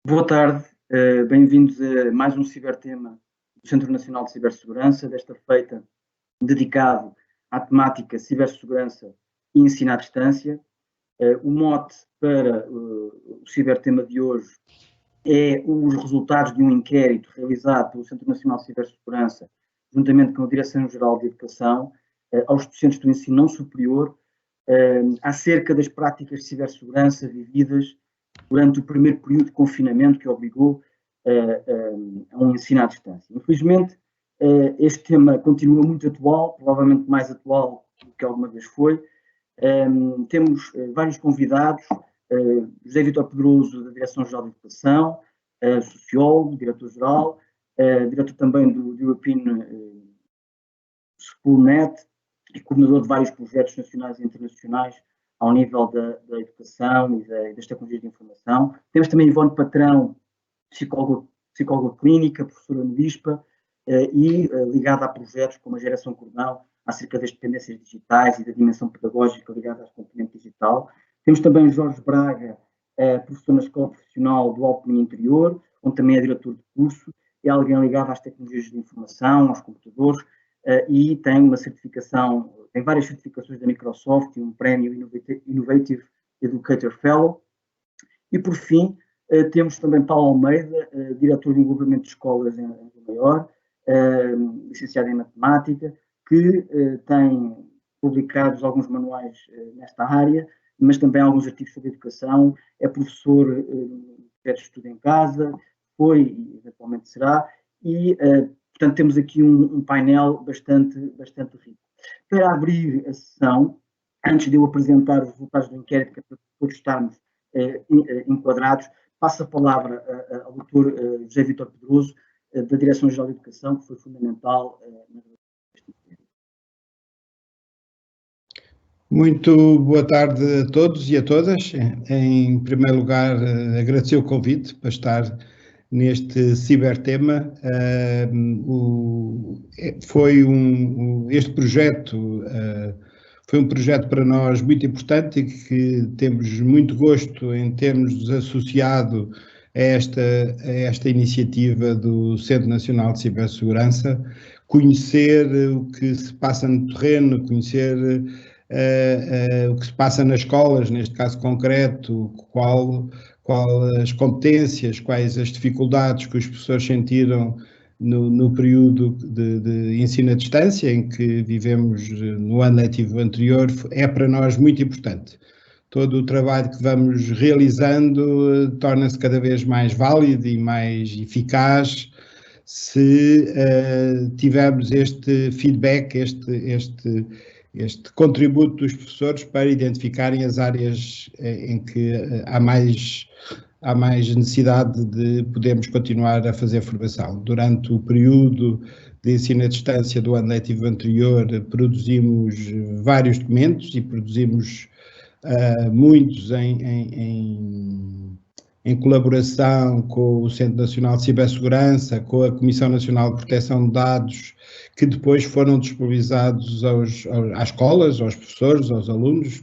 Boa tarde, bem-vindos a mais um cibertema do Centro Nacional de Cibersegurança, desta feita dedicado à temática cibersegurança e ensino à distância. O mote para o cibertema de hoje é os resultados de um inquérito realizado pelo Centro Nacional de Cibersegurança, juntamente com a Direção-Geral de Educação, aos docentes do ensino não superior, acerca das práticas de cibersegurança vividas durante o primeiro período de confinamento que obrigou a um ensino à distância. Infelizmente, este tema continua muito atual, provavelmente mais atual do que alguma vez foi. Temos vários convidados, José Vítor Pedroso, da Direção-Geral de Educação, sociólogo, diretor-geral, diretor também do European Schoolnet e coordenador de vários projetos nacionais e internacionais ao nível da educação e das tecnologias de informação. Temos também Ivone Patrão, psicóloga clínica, professora no ISPA, e ligada a projetos como a Geração Cordão, acerca das dependências digitais e da dimensão pedagógica ligada à componente digital. Temos também Jorge Braga, professor na Escola Profissional do Alto Minho Interior, onde também é diretor de curso, é alguém ligado às tecnologias de informação, aos computadores, e tem uma certificação, tem várias certificações da Microsoft e um prémio Innovative Educator Fellow. E, por fim, temos também Paulo Almeida, diretor de desenvolvimento de escolas em Maior, licenciado em matemática, que tem publicados alguns manuais nesta área, mas também alguns artigos sobre educação, é professor de projetos de estudo em casa, foi e eventualmente será, e portanto temos aqui um painel bastante rico. Para abrir a sessão, antes de eu apresentar os resultados do inquérito, que é para todos estarmos enquadrados, passo a palavra ao Dr. José Vítor Pedroso, da Direção-Geral de Educação, que foi fundamental na deste inquérito. Muito boa tarde a todos e a todas. Em primeiro lugar, agradecer o convite para estar neste cibertema. Este projeto foi um projeto para nós muito importante e que temos muito gosto em termos associado a esta iniciativa do Centro Nacional de Cibersegurança, conhecer o que se passa no terreno, conhecer o que se passa nas escolas, neste caso concreto, qual as competências, quais as dificuldades que os professores sentiram no período de ensino à distância, em que vivemos no ano letivo anterior, é para nós muito importante. Todo o trabalho que vamos realizando torna-se cada vez mais válido e mais eficaz se tivermos este feedback, este contributo dos professores para identificarem as áreas em que há mais necessidade de podermos continuar a fazer formação. Durante o período de ensino à distância do ano letivo anterior, produzimos vários documentos e produzimos muitos em colaboração com o Centro Nacional de Cibersegurança, com a Comissão Nacional de Proteção de Dados, que depois foram disponibilizados às escolas, aos professores, aos alunos,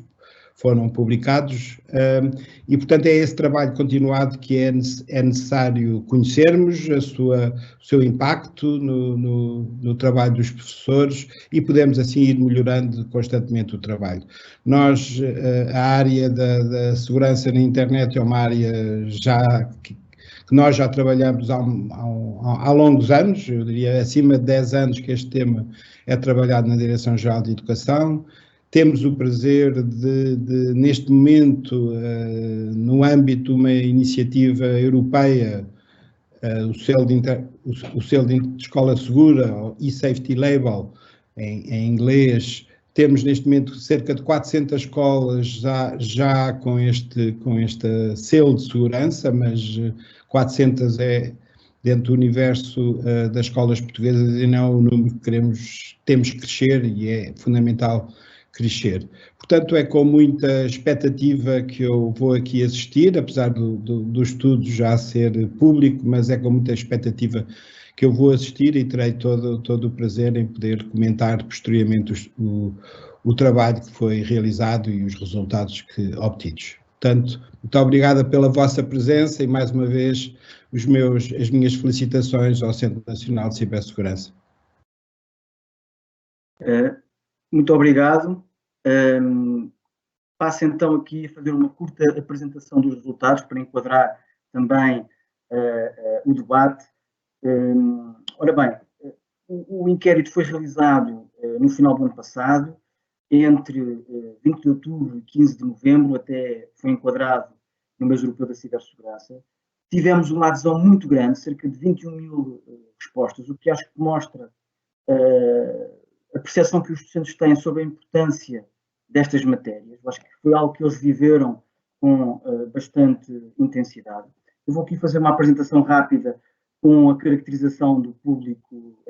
foram publicados, e portanto é esse trabalho continuado que é necessário conhecermos o seu impacto no trabalho dos professores e podemos assim ir melhorando constantemente o trabalho. Nós, a área da segurança na internet é uma área que nós já trabalhamos há longos anos, eu diria acima de 10 anos que este tema é trabalhado na Direção-Geral de Educação. Temos o prazer de neste momento, no âmbito de uma iniciativa europeia, o selo de escola segura, o e-safety label, em inglês, temos neste momento cerca de 400 escolas já com este selo de segurança, mas 400 é dentro do universo das escolas portuguesas e não o número que temos que crescer e é fundamental crescer. Portanto, é com muita expectativa que eu vou aqui assistir, apesar do estudo já ser público, mas é com muita expectativa que eu vou assistir e terei todo o prazer em poder comentar posteriormente o trabalho que foi realizado e os resultados obtidos. Portanto, muito obrigada pela vossa presença e, mais uma vez, as minhas felicitações ao Centro Nacional de Cibersegurança. Muito obrigado. Passo então aqui a fazer uma curta apresentação dos resultados para enquadrar também o debate. Ora bem, o inquérito foi realizado no final do ano passado, entre 20 de outubro e 15 de novembro, até foi enquadrado no mês europeu da cibersegurança. Tivemos uma adesão muito grande, cerca de 21 mil respostas, o que acho que mostra a percepção que os docentes têm sobre a importância destas matérias. Eu acho que foi algo que eles viveram com bastante intensidade. Eu vou aqui fazer uma apresentação rápida com a caracterização do público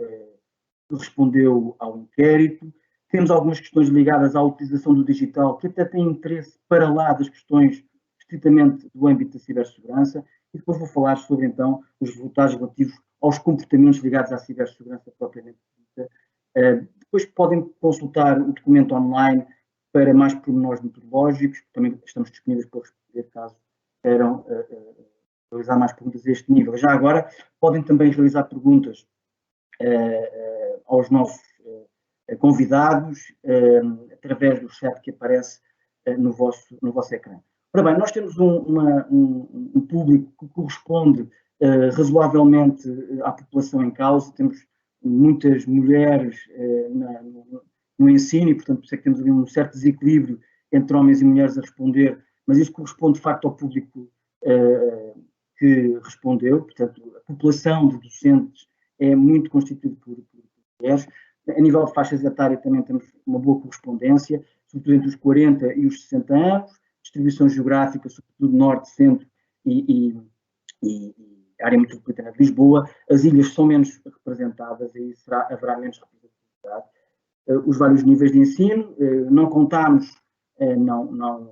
que respondeu ao inquérito. Temos algumas questões ligadas à utilização do digital, que até têm interesse para lá das questões estritamente do âmbito da cibersegurança, e depois vou falar sobre, então, os resultados relativos aos comportamentos ligados à cibersegurança propriamente dita. Depois podem consultar o documento online para mais pormenores metodológicos, também estamos disponíveis para responder caso queiram realizar mais perguntas a este nível. Já agora, podem também realizar perguntas aos nossos convidados através do chat que aparece no vosso ecrã. Ora bem, nós temos um público que corresponde razoavelmente à população em causa, temos muitas mulheres no ensino e, portanto, por isso é que temos ali um certo desequilíbrio entre homens e mulheres a responder, mas isso corresponde de facto ao público que respondeu, portanto, a população de docentes é muito constituída por mulheres. A nível de faixas etárias também temos uma boa correspondência, sobretudo entre os 40 e os 60 anos, distribuição geográfica, sobretudo norte, centro e área metropolitana de Lisboa. As ilhas são menos representadas, aí haverá menos representatividade. Os vários níveis de ensino, não contámos, não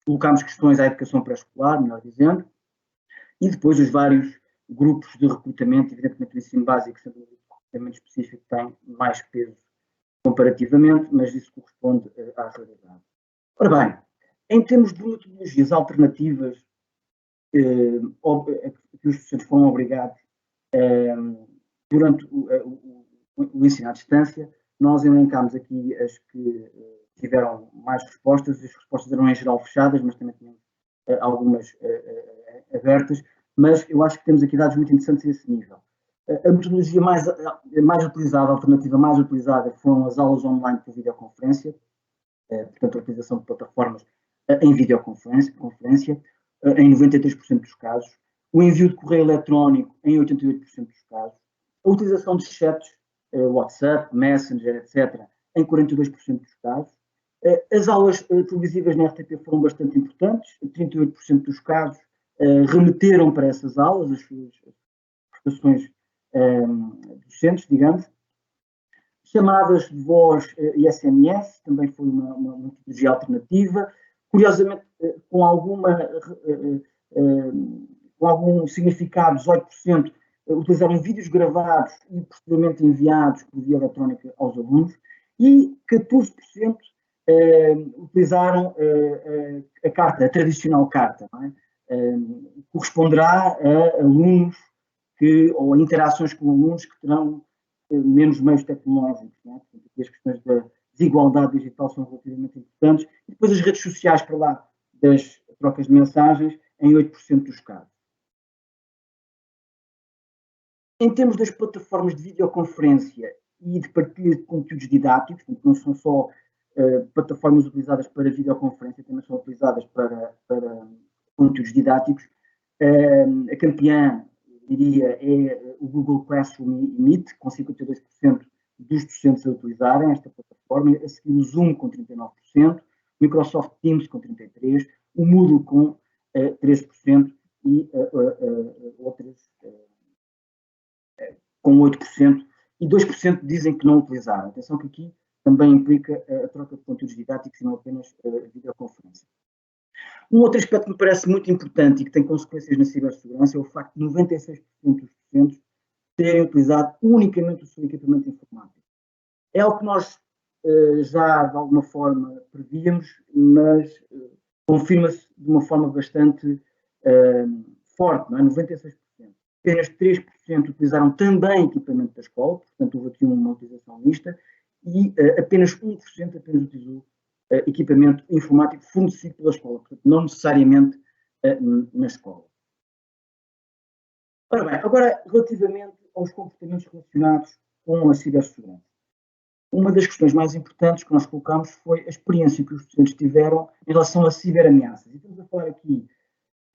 colocámos questões à educação pré-escolar, melhor dizendo, e depois os vários grupos de recrutamento, evidentemente o ensino básico, sendo um recrutamento específico, tem mais peso comparativamente, mas isso corresponde à realidade. Ora bem, em termos de metodologias alternativas que os docentes foram obrigados durante o ensino à distância, nós elencámos aqui as que tiveram mais respostas. As respostas eram em geral fechadas, mas também tínhamos algumas abertas, mas eu acho que temos aqui dados muito interessantes a esse nível. A metodologia mais utilizada, a alternativa mais utilizada, foram as aulas online por videoconferência, portanto a utilização de plataformas em videoconferência, em 93% dos casos, o envio de correio eletrónico em 88% dos casos, a utilização de chats, WhatsApp, Messenger, etc., em 42% dos casos. As aulas televisivas na RTP foram bastante importantes, 38% dos casos remeteram para essas aulas as suas prestações docentes, digamos. Chamadas de voz e SMS, também foi uma metodologia alternativa, curiosamente com algum significado. 18% utilizaram vídeos gravados e posteriormente enviados por via eletrónica aos alunos, e 14% utilizaram a carta, a tradicional carta, não é? Corresponderá a alunos ou a interações com alunos que terão menos meios tecnológicos, não é? Portanto, aqui as questões da desigualdade digital são relativamente importantes. E depois as redes sociais para lá das trocas de mensagens em 8% dos casos. Em termos das plataformas de videoconferência e de partilha de conteúdos didáticos, portanto, não são só plataformas utilizadas para videoconferência, também são utilizadas para conteúdos didáticos. A campeã, diria, é o Google Classroom e Meet, com 52% dos docentes a utilizarem esta plataforma, a seguir o Zoom com 39%, o Microsoft Teams com 33%, o Moodle com 3% e outras com 8%, e 2% dizem que não utilizaram. Atenção que aqui também implica a troca de conteúdos didáticos e não apenas a videoconferência. Um outro aspecto que me parece muito importante e que tem consequências na cibersegurança é o facto de 96% dos docentes terem utilizado unicamente o seu equipamento informático. É algo que nós já, de alguma forma, prevíamos, mas confirma-se de uma forma bastante forte, não é? 96%. Apenas 3% utilizaram também equipamento da escola, portanto houve aqui uma utilização mista, e apenas 1% utilizou equipamento informático fornecido pela escola, portanto não necessariamente na escola. Ora bem, agora relativamente aos comportamentos relacionados com a cibersegurança. Uma das questões mais importantes que nós colocámos foi a experiência que os estudantes tiveram em relação a ciberameaças. E estamos a falar aqui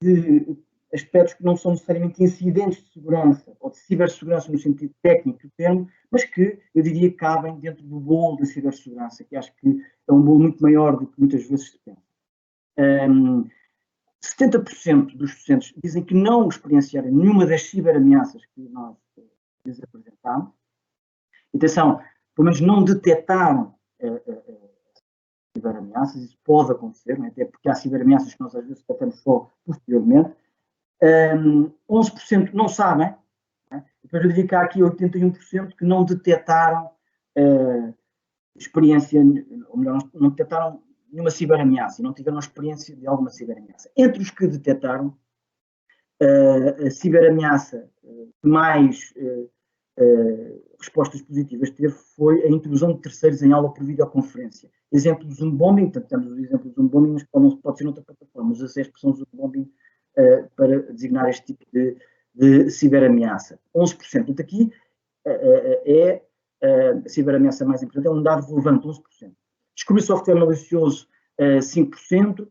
de aspectos que não são necessariamente incidentes de segurança ou de cibersegurança no sentido técnico do termo, mas que, eu diria, cabem dentro do bolo da cibersegurança, que acho que é um bolo muito maior do que muitas vezes se pensa. 70% dos estudantes dizem que não experienciaram nenhuma das ciberameaças que nós lhes apresentámos. Atenção, pelo menos não detectaram ciberameaças, isso pode acontecer, não é? Até porque há ciberameaças que nós às vezes detectamos só posteriormente. 11% não sabem, né? Depois eu diria que há aqui 81% que não detectaram experiência, ou melhor, não detectaram nenhuma ciberameaça, não tiveram a experiência de alguma ciberameaça. Entre os que detectaram, a ciberameaça que mais respostas positivas teve foi a intrusão de terceiros em aula por videoconferência. Exemplo do Zoom bombing, portanto, temos o exemplo do Zoom bombing, mas pode ser noutra plataforma. Os acessos que são Zoom bombing para designar este tipo de ciberameaça. 11%. Portanto, aqui a ciberameaça mais importante, é um dado relevante, 11%. Descobrir software malicioso, 5%.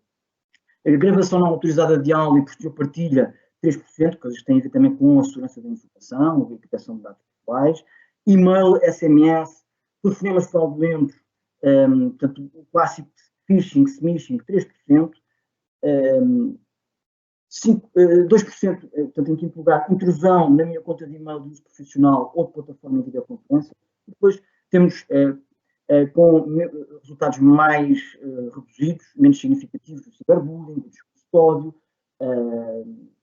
A gravação não autorizada de aula e posterior partilha, 3%, coisas que têm a ver também com a segurança da informação, a verificação de dados pessoais. E-mail, SMS, telefonemas fraudulentos, portanto, o clássico phishing, smishing, 3%. 2%, portanto, em quinto lugar, intrusão na minha conta de e-mail de uso profissional ou de plataforma de videoconferência. E depois temos, com resultados mais reduzidos, menos significativos, o ciberbullying, o descustódio,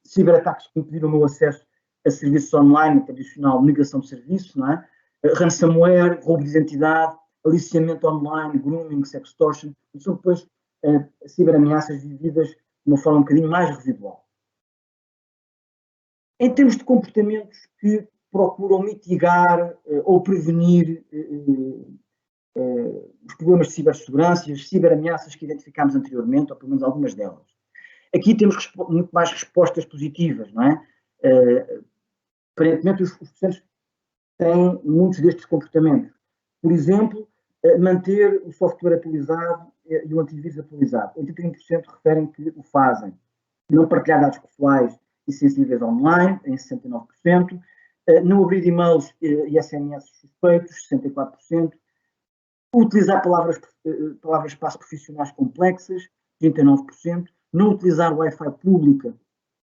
ciberataques que impediram o meu acesso a serviços online, tradicional negação de serviço, não é? Ransomware, roubo de identidade, aliciamento online, grooming, sextortion, e são depois ciberameaças vividas de uma forma um bocadinho mais residual. Em termos de comportamentos que procuram mitigar ou prevenir os problemas de cibersegurança e as ciberameaças que identificámos anteriormente, ou pelo menos algumas delas. Aqui temos muito mais respostas positivas, não é? Aparentemente, os docentes têm muitos destes comportamentos. Por exemplo, manter o software atualizado e o antivírus atualizado. 81% referem que o fazem. Não partilhar dados pessoais e sensíveis online, em 69%. Não abrir e-mails e SMS suspeitos, 64%. Utilizar palavras-passe profissionais complexas, 39%. Não utilizar Wi-Fi pública,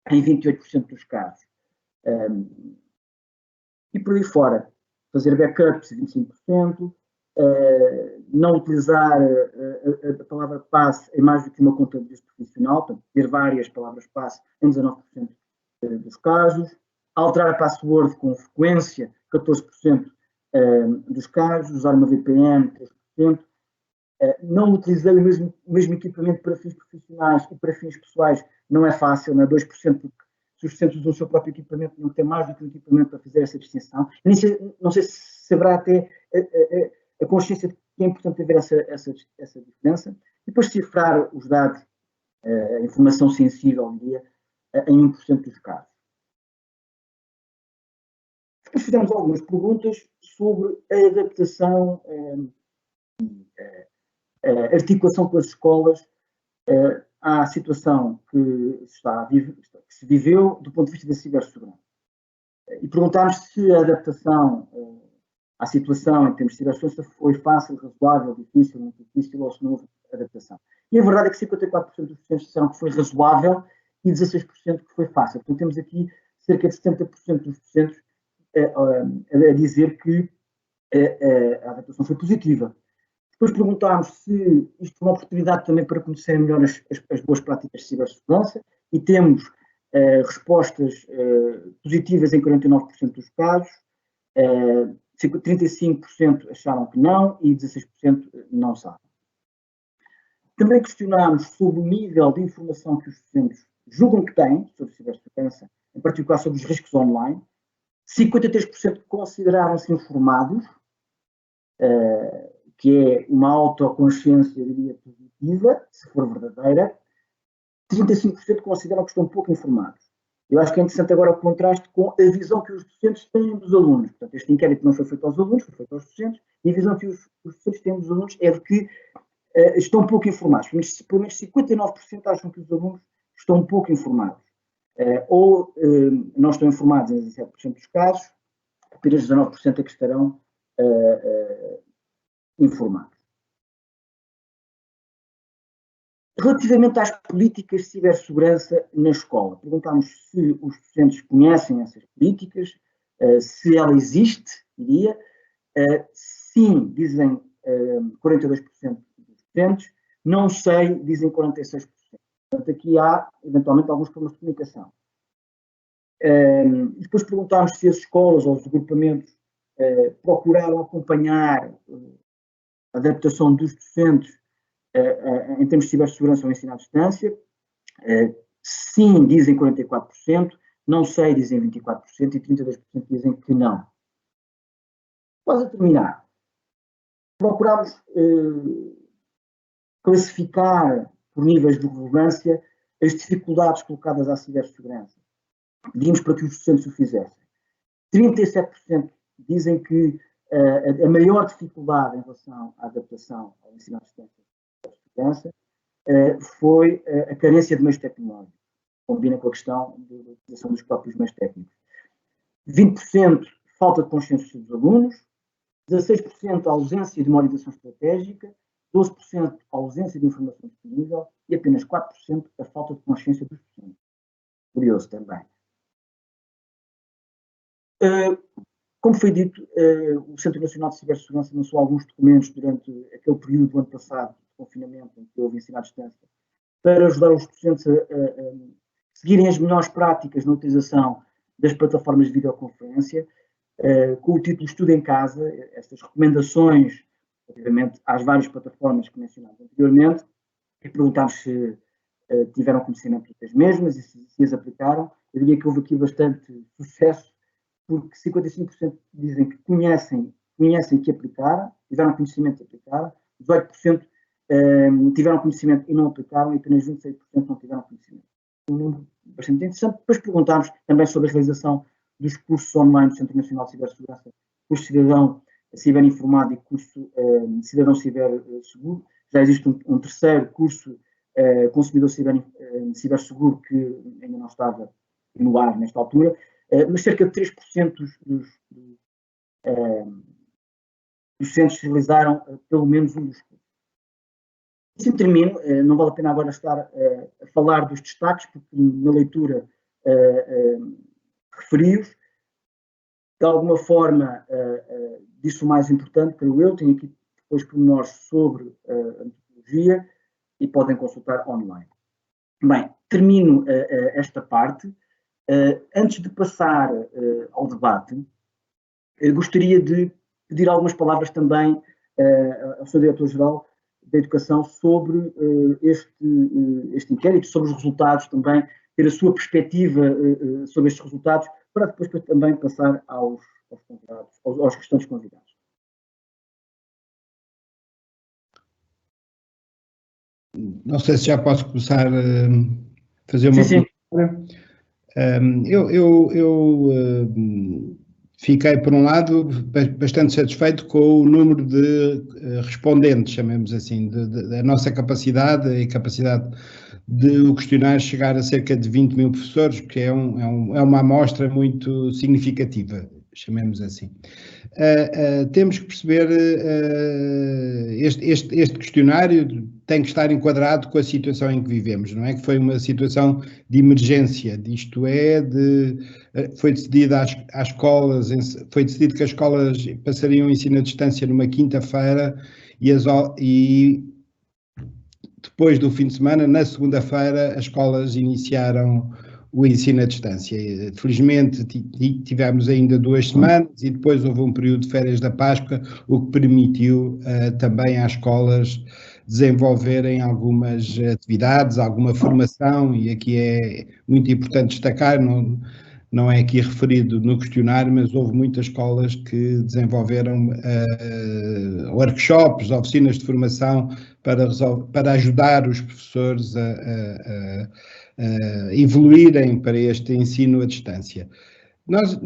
em 28% dos casos. E por aí fora, fazer backups, 25%. Não utilizar a palavra passe em mais do que uma conta de uso profissional, portanto, ter várias palavras passe em 19% dos casos. Alterar a password com frequência, 14% dos casos. Usar uma VPN, 3%. Não utilizar o mesmo equipamento para fins profissionais e para fins pessoais não é fácil, não é? 2%, porque se os docentes usam o seu próprio equipamento, não tem mais do que um equipamento para fazer essa distinção. Não sei se haverá até a consciência de que é importante haver essa diferença. E depois cifrar os dados, a informação sensível, diria, em 1% dos casos. Depois fizemos algumas perguntas sobre a adaptação, a articulação com as escolas à situação que se viveu do ponto de vista da cibersegurança. E perguntámos se a adaptação à situação em termos de cibersegurança foi fácil, razoável, difícil, muito difícil, ou se não houve adaptação. E a verdade é que 54% dos docentes disseram que foi razoável e 16% que foi fácil. Portanto, temos aqui cerca de 70% dos docentes a dizer que a adaptação foi positiva. Depois perguntámos se isto foi uma oportunidade também para conhecer melhor as boas práticas de cibersegurança e temos respostas positivas em 49% dos casos, 35% acharam que não e 16% não sabem. Também questionámos sobre o nível de informação que os docentes julgam que têm sobre cibersegurança, em particular sobre os riscos online. 53% consideraram-se informados, que é uma autoconsciência, diria, positiva, se for verdadeira. 35% consideram que estão pouco informados. Eu acho que é interessante agora o contraste com a visão que os docentes têm dos alunos. Portanto, este inquérito não foi feito aos alunos, foi feito aos docentes, e a visão que os docentes têm dos alunos é de que estão pouco informados. Pelo menos 59% acham que os alunos estão pouco informados. Ou não estão informados em 17% dos casos, apenas 19% é que estarão informados. Relativamente às políticas de cibersegurança na escola, perguntámos se os docentes conhecem essas políticas, se ela existe, diria. Sim, dizem 42% dos docentes, não sei, dizem 46%. Portanto, aqui há, eventualmente, alguns problemas de comunicação. Depois perguntámos se as escolas ou os agrupamentos procuraram acompanhar a adaptação dos docentes em termos de cibersegurança ao ensino à distância. Sim, dizem 44%, não sei, dizem 24% e 32% dizem que não. Quase a terminar, procurámos classificar por níveis de relevância as dificuldades colocadas à cibersegurança. Pedimos para que os docentes o fizessem. 37% dizem que a maior dificuldade em relação à adaptação ao ensino à distância foi a carência de meios tecnológicos, combina com a questão da utilização dos próprios meios técnicos. 20% falta de consciência dos alunos, 16% ausência de uma orientação estratégica, 12% ausência de informação disponível e apenas 4% a falta de consciência dos docentes. Curioso também. Como foi dito, o Centro Nacional de Cibersegurança lançou alguns documentos durante aquele período do ano passado, de confinamento, em que houve ensino à distância, para ajudar os docentes a seguirem as melhores práticas na utilização das plataformas de videoconferência, com o título Estudo em Casa, estas recomendações, obviamente, às várias plataformas que mencionámos anteriormente, e perguntámos se tiveram conhecimento das mesmas e se as aplicaram. Eu diria que houve aqui bastante sucesso, porque 55% dizem que conhecem que aplicaram, tiveram conhecimento de aplicar, 18% tiveram conhecimento e não aplicaram, e apenas 26% não tiveram conhecimento. Um número bastante interessante. Depois perguntámos também sobre a realização dos cursos online do Centro Nacional de Cibersegurança, curso Cidadão Ciberinformado e curso Cidadão Ciberseguro. Já existe um terceiro curso, Consumidor Ciberseguro, que ainda não estava no ar nesta altura, mas cerca de 3% dos docentes realizaram pelo menos um dos cursos. Assim termino, não vale a pena agora estar a falar dos destaques, porque na leitura referi-os. De alguma forma, disse o mais importante, creio eu. Tenho aqui depois pormenores sobre a metodologia e podem consultar online. Bem, termino esta parte. Antes de passar ao debate, gostaria de pedir algumas palavras também ao Sr. Diretor-Geral da Educação sobre este inquérito, sobre os resultados também, ter a sua perspectiva sobre estes resultados, para depois também passar aos convidados, aos restantes convidados. Não sei se já posso começar a fazer uma pergunta. Eu fiquei, por um lado, bastante satisfeito com o número de respondentes, chamemos assim, da nossa capacidade e capacidade de o questionário chegar a cerca de 20 mil professores, que é uma amostra muito significativa, chamemos assim. Temos que perceber, este questionário tem que estar enquadrado com a situação em que vivemos, não é? Que foi uma situação de emergência, isto é, foi decidido às escolas, foi decidido que as escolas passariam o ensino à distância numa quinta-feira e depois do fim de semana, na segunda-feira, as escolas iniciaram o ensino à distância. Felizmente tivemos ainda 2 semanas e depois houve um período de férias da Páscoa, o que permitiu também às escolas desenvolverem algumas atividades, alguma formação, e aqui é muito importante destacar, não é aqui referido no questionário, mas houve muitas escolas que desenvolveram workshops, oficinas de formação para ajudar os professores a evoluírem para este ensino à distância. Nós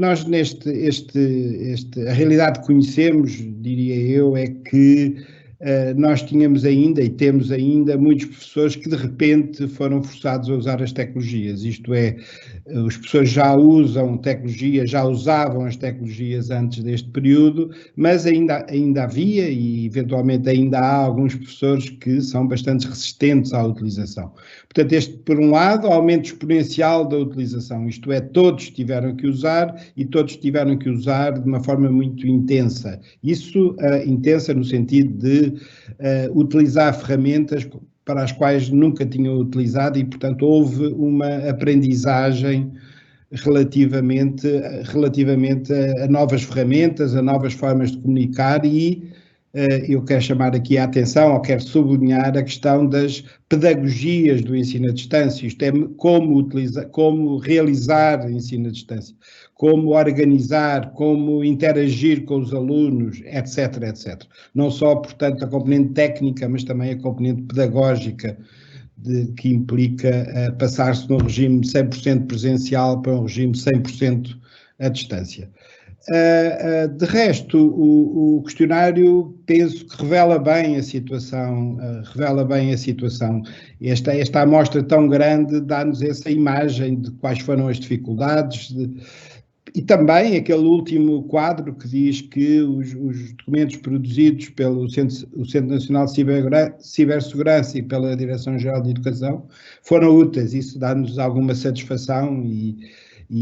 a realidade que conhecemos, diria eu, é que nós tínhamos ainda e temos ainda muitos professores que de repente foram forçados a usar as tecnologias, isto é, os professores já usam tecnologia, já usavam as tecnologias antes deste período, mas ainda havia e eventualmente ainda há alguns professores que são bastante resistentes à utilização. Portanto, este, por um lado, aumento exponencial da utilização, isto é, todos tiveram que usar e todos tiveram que usar de uma forma muito intensa. Isso, intensa no sentido de utilizar ferramentas para as quais nunca tinham utilizado e, portanto, houve uma aprendizagem relativamente a novas ferramentas, a novas formas de comunicar e eu quero chamar aqui a atenção, ou quero sublinhar a questão das pedagogias do ensino à distância, isto é, como realizar ensino à distância, como organizar, como interagir com os alunos, etc, etc. Não só, portanto, a componente técnica, mas também a componente pedagógica, que implica passar-se de um regime 100% presencial para um regime 100% à distância. De resto, o questionário penso que revela bem a situação, Esta amostra tão grande dá-nos essa imagem de quais foram as dificuldades e também aquele último quadro que diz que os documentos produzidos pelo Centro Nacional de Cibersegurança e pela Direção-Geral de Educação foram úteis. Isso dá-nos alguma satisfação e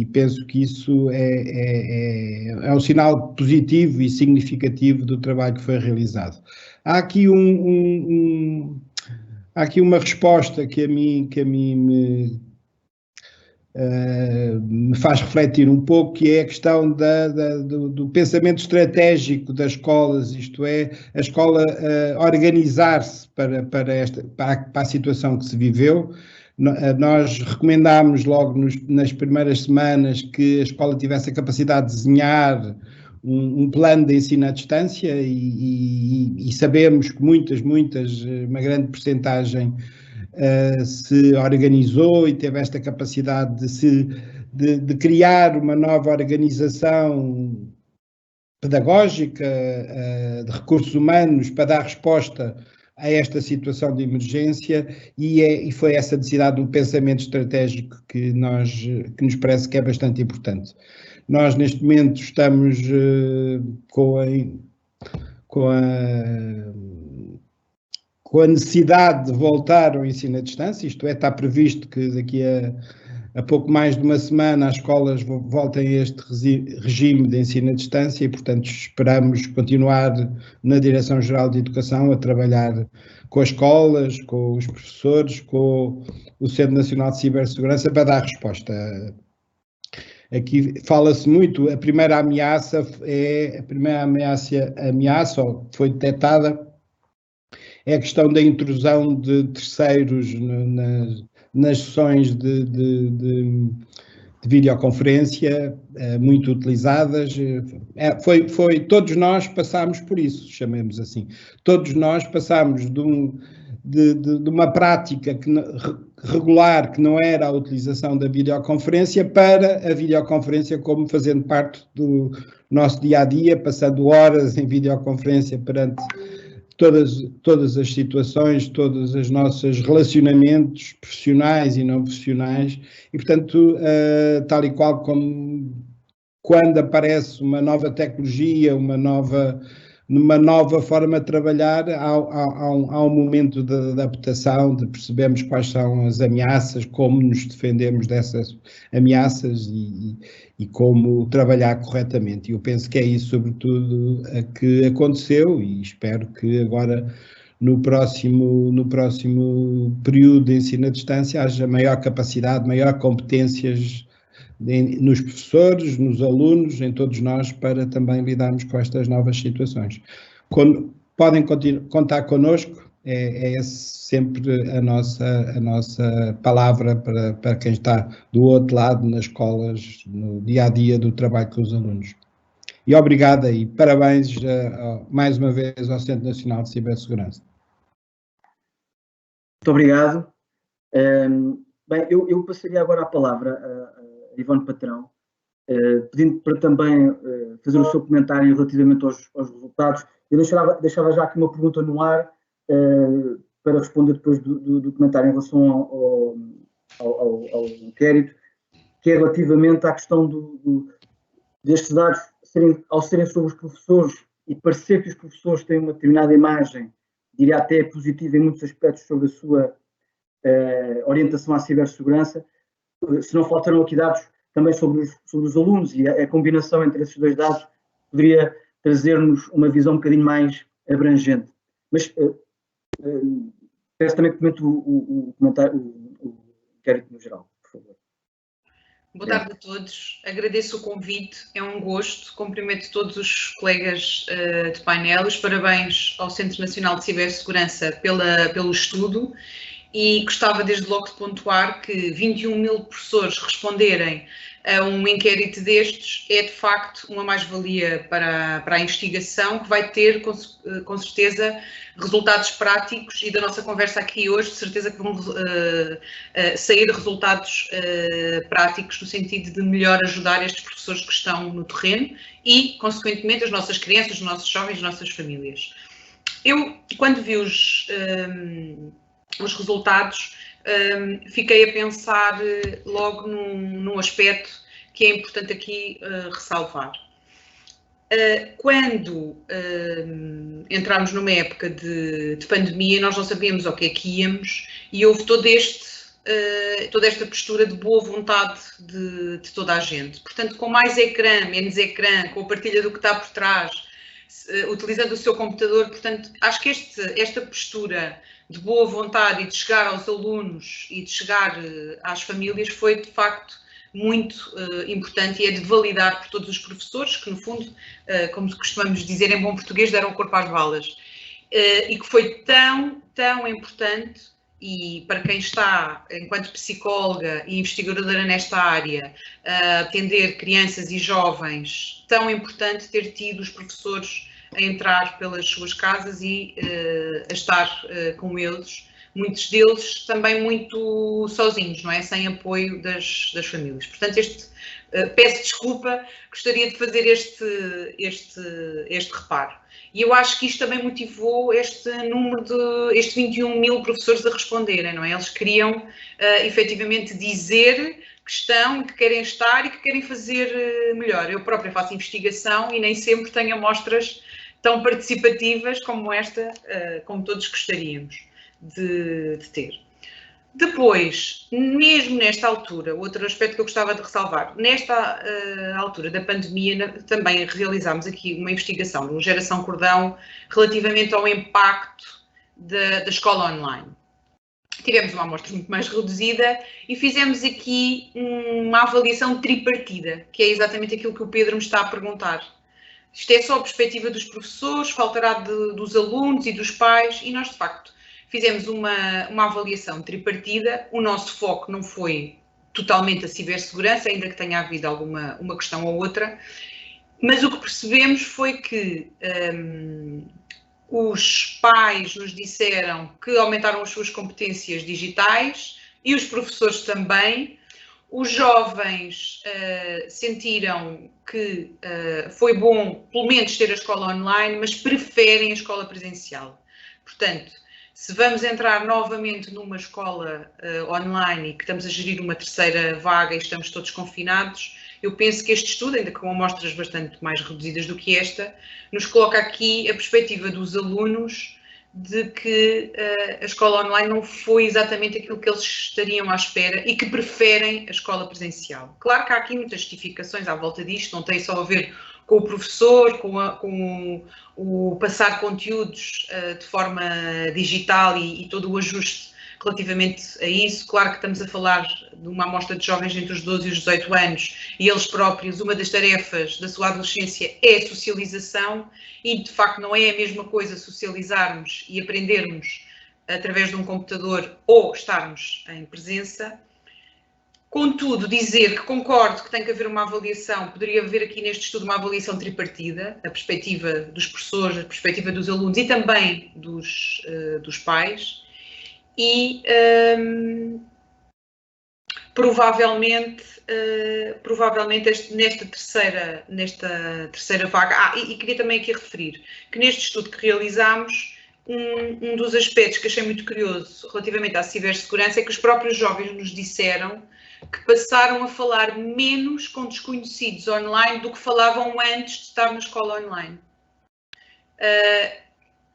penso que isso é um sinal positivo e significativo do trabalho que foi realizado. Há aqui uma resposta que a mim me faz refletir um pouco, que é a questão do pensamento estratégico das escolas, isto é, a escola organizar-se para a situação que se viveu. Nós recomendámos logo nas primeiras semanas que a escola tivesse a capacidade de desenhar um plano de ensino à distância e sabemos que uma grande percentagem se organizou e teve esta capacidade de criar uma nova organização pedagógica, de recursos humanos para dar resposta a esta situação de emergência e foi essa necessidade do pensamento estratégico que nos parece que é bastante importante. Nós, neste momento, estamos com a necessidade de voltar ao ensino à distância, isto é, está previsto que daqui a pouco mais de uma semana as escolas voltem a este regime de ensino à distância e, portanto, esperamos continuar na Direção-Geral de Educação a trabalhar com as escolas, com os professores, com o Centro Nacional de Cibersegurança para dar resposta. Aqui fala-se muito, a primeira ameaça foi detectada, é a questão da intrusão de terceiros nas sessões de videoconferência, muito utilizadas. Todos nós passámos por isso, chamemos assim. Todos nós passámos de uma prática regular, que não era a utilização da videoconferência, para a videoconferência como fazendo parte do nosso dia-a-dia, passando horas em videoconferência perante todas as situações, todos os nossos relacionamentos profissionais e não profissionais e, portanto, tal e qual como quando aparece uma nova tecnologia, uma nova forma de trabalhar, há um momento de adaptação, de percebermos quais são as ameaças, como nos defendemos dessas ameaças e como trabalhar corretamente. E eu penso que é isso, sobretudo, que aconteceu e espero que agora, no próximo período de ensino à distância, haja maior capacidade, maior competências nos professores, nos alunos, em todos nós, para também lidarmos com estas novas situações. Podem contar connosco é sempre a nossa palavra para quem está do outro lado nas escolas, no dia-a-dia do trabalho com os alunos. E obrigada e parabéns mais uma vez ao Centro Nacional de Cibersegurança. Muito obrigado. Bem, eu passaria agora a palavra a Ivone Patrão, pedindo para também fazer o seu comentário relativamente aos resultados. Eu deixava já aqui uma pergunta no ar para responder depois do comentário em relação ao inquérito, que é relativamente à questão destes dados ao serem sobre os professores e parecer que os professores têm uma determinada imagem, diria até positiva em muitos aspectos, sobre a sua orientação à cibersegurança, se não faltaram aqui dados também sobre os alunos, e a combinação entre esses dois dados poderia trazer-nos uma visão um bocadinho mais abrangente. Mas peço também que comente o inquérito no geral, por favor. Boa tarde a todos, agradeço o convite, é um gosto, cumprimento todos os colegas de painel, os parabéns ao Centro Nacional de Cibersegurança pelo estudo e gostava desde logo de pontuar que 21.000 professores responderem a um inquérito destes é de facto uma mais-valia para a investigação, que vai ter com certeza resultados práticos, e da nossa conversa aqui hoje de certeza que vão sair resultados práticos no sentido de melhor ajudar estes professores que estão no terreno e, consequentemente, as nossas crianças, os nossos jovens, as nossas famílias. Eu, quando vi os resultados, fiquei a pensar logo num aspecto que é importante aqui ressalvar. Quando entramos numa época de pandemia, nós não sabíamos ao que é que íamos e houve toda esta postura de boa vontade de toda a gente. Portanto, com mais ecrã, menos ecrã, com a partilha do que está por trás, utilizando o seu computador, portanto, acho que esta postura de boa vontade e de chegar aos alunos e de chegar às famílias foi, de facto, muito importante e é de validar por todos os professores que, no fundo, como costumamos dizer em bom português, deram o corpo às balas. E que foi tão importante, e para quem está, enquanto psicóloga e investigadora nesta área, a atender crianças e jovens, tão importante ter tido os professores a entrar pelas suas casas e a estar com eles, muitos deles também muito sozinhos, não é? Sem apoio das famílias. Portanto, peço desculpa, gostaria de fazer este reparo. E eu acho que isto também motivou este número estes 21.000 professores a responderem, não é? Eles queriam efetivamente dizer que estão e que querem estar e que querem fazer melhor. Eu própria faço investigação e nem sempre tenho amostras tão participativas como esta, como todos gostaríamos de ter. Depois, mesmo nesta altura, outro aspecto que eu gostava de ressalvar, nesta altura da pandemia também realizámos aqui uma investigação no Geração Cordão relativamente ao impacto da escola online. Tivemos uma amostra muito mais reduzida e fizemos aqui uma avaliação tripartida, que é exatamente aquilo que o Pedro me está a perguntar. Isto é só a perspectiva dos professores, faltará dos alunos e dos pais, e nós, de facto, fizemos uma avaliação tripartida. O nosso foco não foi totalmente a cibersegurança, ainda que tenha havido uma questão ou outra, mas o que percebemos foi que os pais nos disseram que aumentaram as suas competências digitais e os professores também. Os jovens sentiram que foi bom, pelo menos, ter a escola online, mas preferem a escola presencial. Portanto, se vamos entrar novamente numa escola online e que estamos a gerir uma terceira vaga e estamos todos confinados, eu penso que este estudo, ainda com amostras bastante mais reduzidas do que esta, nos coloca aqui a perspectiva dos alunos de que a escola online não foi exatamente aquilo que eles estariam à espera e que preferem a escola presencial. Claro que há aqui muitas justificações à volta disto, não tem só a ver com o professor, com o passar conteúdos de forma digital e todo o ajuste relativamente a isso. Claro que estamos a falar de uma amostra de jovens entre os 12 e os 18 anos e eles próprios, uma das tarefas da sua adolescência é a socialização e, de facto, não é a mesma coisa socializarmos e aprendermos através de um computador ou estarmos em presença. Contudo, dizer que concordo que tem que haver uma avaliação, poderia haver aqui neste estudo uma avaliação tripartida, a perspectiva dos professores, a perspectiva dos alunos e também dos pais, e provavelmente nesta terceira vaga, e queria também aqui referir que neste estudo que realizámos, um dos aspectos que achei muito curioso relativamente à cibersegurança é que os próprios jovens nos disseram que passaram a falar menos com desconhecidos online do que falavam antes de estar na escola online.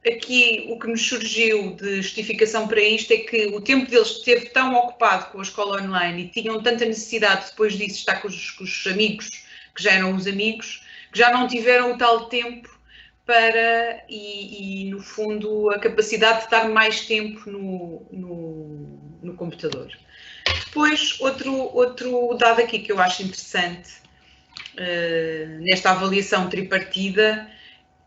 Aqui o que nos surgiu de justificação para isto é que o tempo deles esteve tão ocupado com a escola online e tinham tanta necessidade depois disso de estar com os amigos, que já eram os amigos, que já não tiveram o tal tempo para, e no fundo, a capacidade de estar mais tempo no computador. Depois, outro dado aqui que eu acho interessante nesta avaliação tripartida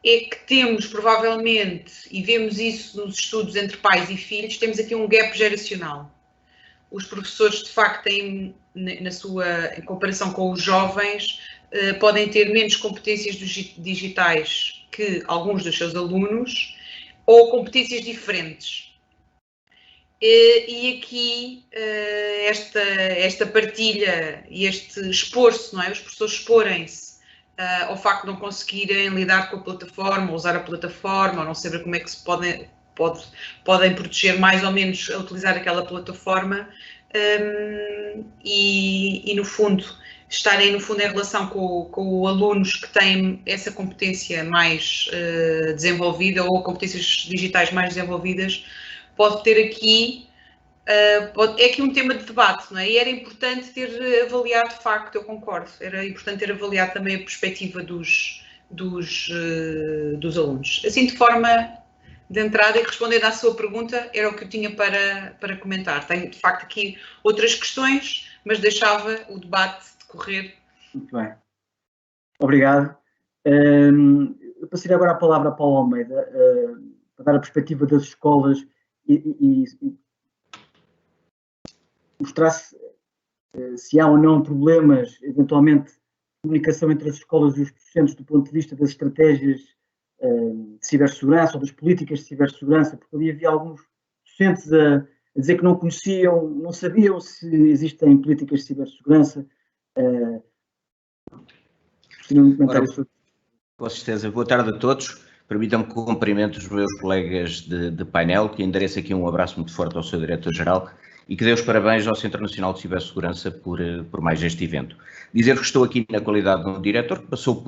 é que temos provavelmente, e vemos isso nos estudos entre pais e filhos, temos aqui um gap geracional. Os professores, de facto, têm, em comparação com os jovens, podem ter menos competências digitais que alguns dos seus alunos, ou competências diferentes. E aqui esta partilha e este expor-se, não é? Os professores exporem-se ao facto de não conseguirem lidar com a plataforma, ou usar a plataforma, ou não saber como é que se podem proteger mais ou menos a utilizar aquela plataforma, e no fundo estarem em relação com alunos que têm essa competência mais desenvolvida ou competências digitais mais desenvolvidas, pode ter aqui, é aqui um tema de debate, não é? E era importante ter avaliado, de facto, eu concordo, era importante ter avaliado também a perspectiva dos alunos. Assim, de forma de entrada, e respondendo à sua pergunta, era o que eu tinha para comentar. Tenho, de facto, aqui outras questões, mas deixava o debate decorrer. Muito bem. Obrigado. Eu passaria agora a palavra a Paulo Almeida, para dar a perspectiva das escolas e mostrar se há ou não problemas, eventualmente, de comunicação entre as escolas e os docentes do ponto de vista das estratégias de cibersegurança ou das políticas de cibersegurança, porque ali havia alguns docentes a dizer que não conheciam, não sabiam se existem políticas de cibersegurança. Com certeza. Boa tarde a todos. Permitam-me que cumprimente os meus colegas de painel, que endereço aqui um abraço muito forte ao seu diretor-geral e que dê os parabéns ao Centro Nacional de Cibersegurança por mais este evento. Dizer que estou aqui na qualidade de um diretor que passou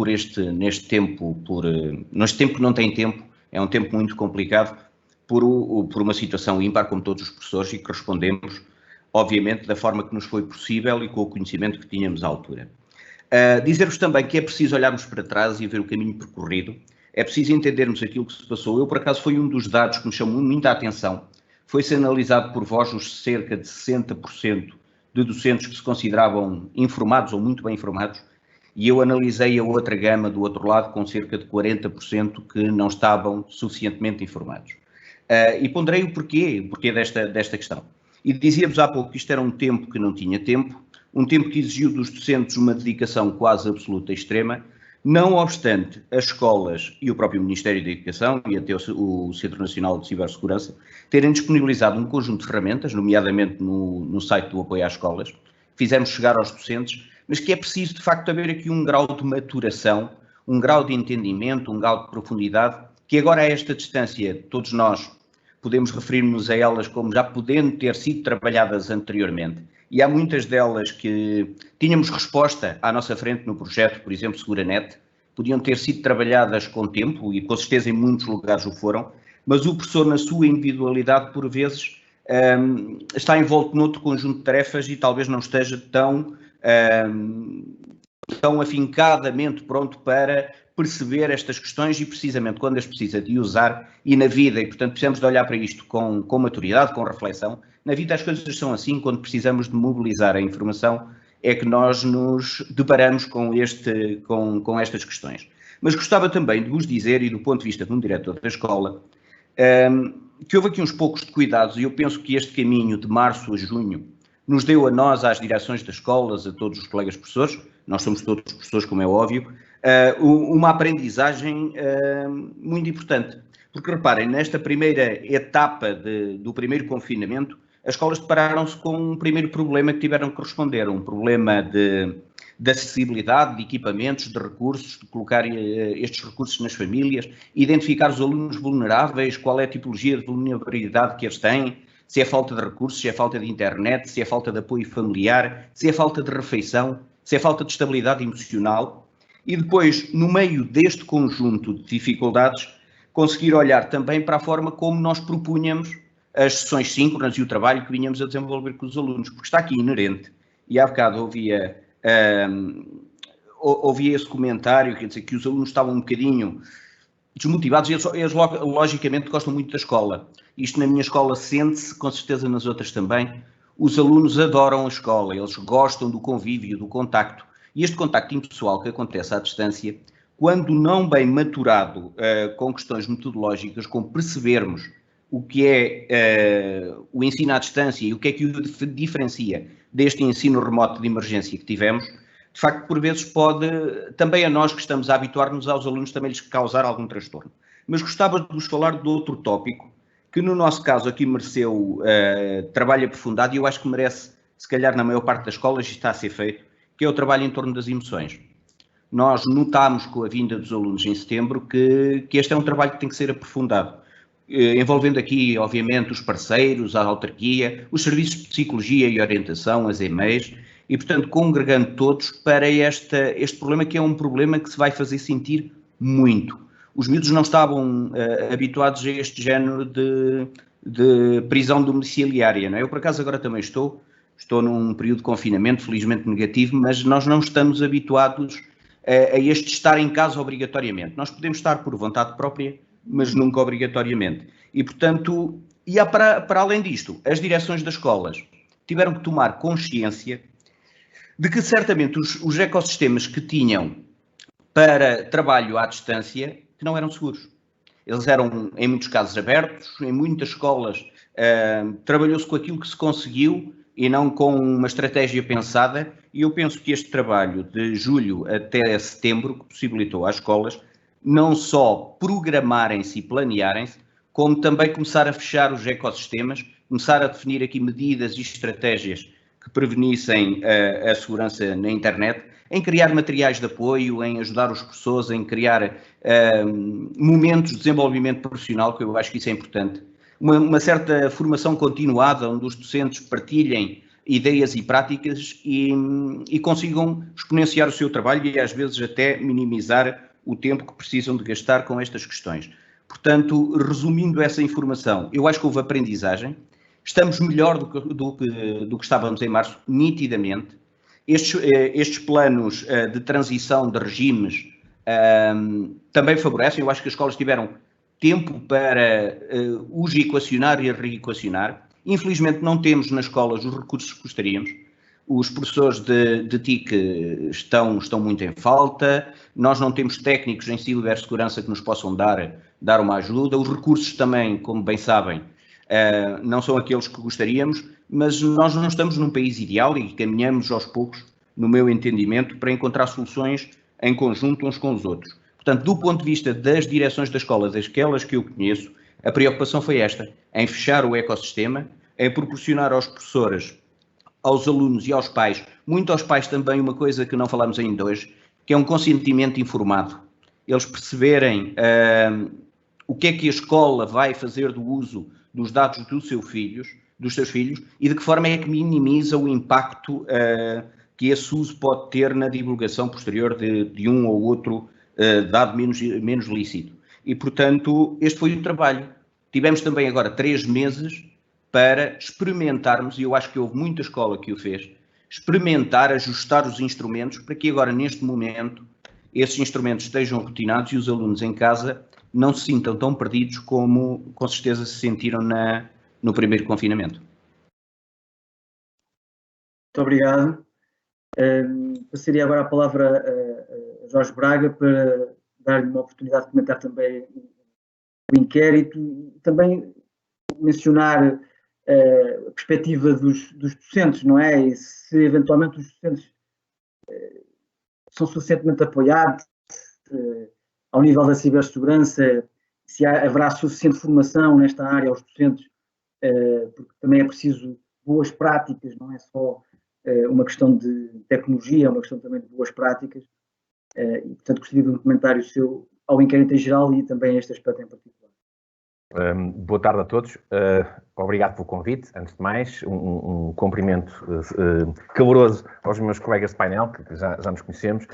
neste tempo que não tem tempo, é um tempo muito complicado, por uma situação ímpar, como todos os professores, e que respondemos, obviamente, da forma que nos foi possível e com o conhecimento que tínhamos à altura. Dizer-vos também que é preciso olharmos para trás e ver o caminho percorrido, é preciso entendermos aquilo que se passou. Eu, por acaso, foi um dos dados que me chamou muita atenção. Foi-se analisado por vós os cerca de 60% de docentes que se consideravam informados ou muito bem informados, e eu analisei a outra gama do outro lado com cerca de 40% que não estavam suficientemente informados. E ponderei o porquê desta questão. E dizia-vos há pouco que isto era um tempo que não tinha tempo, um tempo que exigiu dos docentes uma dedicação quase absoluta e extrema. Não obstante, as escolas e o próprio Ministério da Educação e até o Centro Nacional de Cibersegurança terem disponibilizado um conjunto de ferramentas, nomeadamente no site do apoio às escolas, fizemos chegar aos docentes, mas que é preciso de facto haver aqui um grau de maturação, um grau de entendimento, um grau de profundidade, que agora a esta distância todos nós podemos referir-nos a elas como já podendo ter sido trabalhadas anteriormente. E há muitas delas que tínhamos resposta à nossa frente no projeto, por exemplo, SeguraNet, podiam ter sido trabalhadas com tempo e com certeza em muitos lugares o foram, mas o professor na sua individualidade por vezes está envolto noutro conjunto de tarefas e talvez não esteja tão afincadamente pronto para perceber estas questões e precisamente quando as precisa de usar e na vida, e portanto precisamos de olhar para isto com maturidade, com reflexão. Na vida as coisas são assim, quando precisamos de mobilizar a informação é que nós nos deparamos com estas questões. Mas gostava também de vos dizer, e do ponto de vista de um diretor da escola, que houve aqui uns poucos cuidados, e eu penso que este caminho de março a junho nos deu a nós, às direções das escolas, a todos os colegas professores, nós somos todos professores, como é óbvio, uma aprendizagem muito importante. Porque reparem, nesta primeira etapa do primeiro confinamento, as escolas depararam-se com um primeiro problema que tiveram que responder, um problema de acessibilidade, de equipamentos, de recursos, de colocar estes recursos nas famílias, identificar os alunos vulneráveis, qual é a tipologia de vulnerabilidade que eles têm, se é falta de recursos, se é falta de internet, se é falta de apoio familiar, se é falta de refeição, se é falta de estabilidade emocional. E depois, no meio deste conjunto de dificuldades, conseguir olhar também para a forma como nós propunhamos as sessões síncronas e o trabalho que vinhamos a desenvolver com os alunos, porque está aqui inerente, e há bocado ouvia esse comentário, quer dizer, que os alunos estavam um bocadinho desmotivados, eles logicamente gostam muito da escola. Isto na minha escola sente-se, com certeza nas outras também. Os alunos adoram a escola, eles gostam do convívio, do contacto. E este contacto impessoal que acontece à distância, quando não bem maturado com questões metodológicas, com percebermos o que é o ensino à distância e o que é que o diferencia deste ensino remoto de emergência que tivemos, de facto, por vezes pode, também a nós que estamos a habituar-nos aos alunos, também lhes causar algum transtorno. Mas gostava de vos falar de outro tópico, que no nosso caso aqui mereceu trabalho aprofundado e eu acho que merece, se calhar na maior parte das escolas, está a ser feito, que é o trabalho em torno das emoções. Nós notámos com a vinda dos alunos em setembro que este é um trabalho que tem que ser aprofundado, envolvendo aqui, obviamente, os parceiros, a autarquia, os serviços de psicologia e orientação, as EMEIs, e, portanto, congregando todos para este problema, que é um problema que se vai fazer sentir muito. Os miúdos não estavam habituados a este género de prisão domiciliária, não é? Eu, por acaso, agora também estou num período de confinamento, felizmente negativo, mas nós não estamos habituados a este estar em casa obrigatoriamente. Nós podemos estar por vontade própria, mas nunca obrigatoriamente. E, portanto, para além disto, as direções das escolas tiveram que tomar consciência de que certamente os ecossistemas que tinham para trabalho à distância que não eram seguros. Eles eram, em muitos casos, abertos, em muitas escolas trabalhou-se com aquilo que se conseguiu e não com uma estratégia pensada, e eu penso que este trabalho de julho até setembro, que possibilitou às escolas não só programarem-se e planearem-se, como também começar a fechar os ecossistemas, começar a definir aqui medidas e estratégias que prevenissem a segurança na internet, em criar materiais de apoio, em ajudar os professores, em criar momentos de desenvolvimento profissional, que eu acho que isso é importante. Uma certa formação continuada, onde os docentes partilhem ideias e práticas e consigam exponenciar o seu trabalho e às vezes até minimizar o tempo que precisam de gastar com estas questões. Portanto, resumindo essa informação, eu acho que houve aprendizagem, estamos melhor do que estávamos em março, nitidamente. Estes planos de transição de regimes também favorecem, eu acho que as escolas tiveram tempo para os equacionar e reequacionar. Infelizmente não temos nas escolas os recursos que gostaríamos. Os professores de TIC estão muito em falta, nós não temos técnicos em cibersegurança que nos possam dar uma ajuda, os recursos também, como bem sabem, não são aqueles que gostaríamos, mas nós não estamos num país ideal e caminhamos aos poucos, no meu entendimento, para encontrar soluções em conjunto uns com os outros. Portanto, do ponto de vista das direções da escola, daquelas que eu conheço, a preocupação foi esta, em fechar o ecossistema, em proporcionar aos professores, aos alunos e aos pais, muito aos pais também, uma coisa que não falamos ainda hoje, que é um consentimento informado. Eles perceberem o que é que a escola vai fazer do uso dos dados dos seus filhos e de que forma é que minimiza o impacto que esse uso pode ter na divulgação posterior de um ou outro dado menos lícito. E, portanto, este foi o trabalho. Tivemos também agora 3 meses para experimentarmos, e eu acho que houve muita escola que o fez, experimentar, ajustar os instrumentos para que agora, neste momento, esses instrumentos estejam rotinados e os alunos em casa não se sintam tão perdidos como, com certeza, se sentiram no primeiro confinamento. Muito obrigado. Passaria agora a palavra a Jorge Braga para dar-lhe uma oportunidade de comentar também inquérito, e também mencionar a perspectiva dos docentes, não é? E se eventualmente os docentes são suficientemente apoiados ao nível da cibersegurança, se haverá suficiente formação nesta área aos docentes, porque também é preciso boas práticas, não é só uma questão de tecnologia, é uma questão também de boas práticas, e portanto gostaria de um comentário seu ao inquérito em geral e também a este aspecto em particular. Boa tarde a todos. Obrigado pelo convite. Antes de mais, um cumprimento caloroso aos meus colegas de painel, que já nos conhecemos.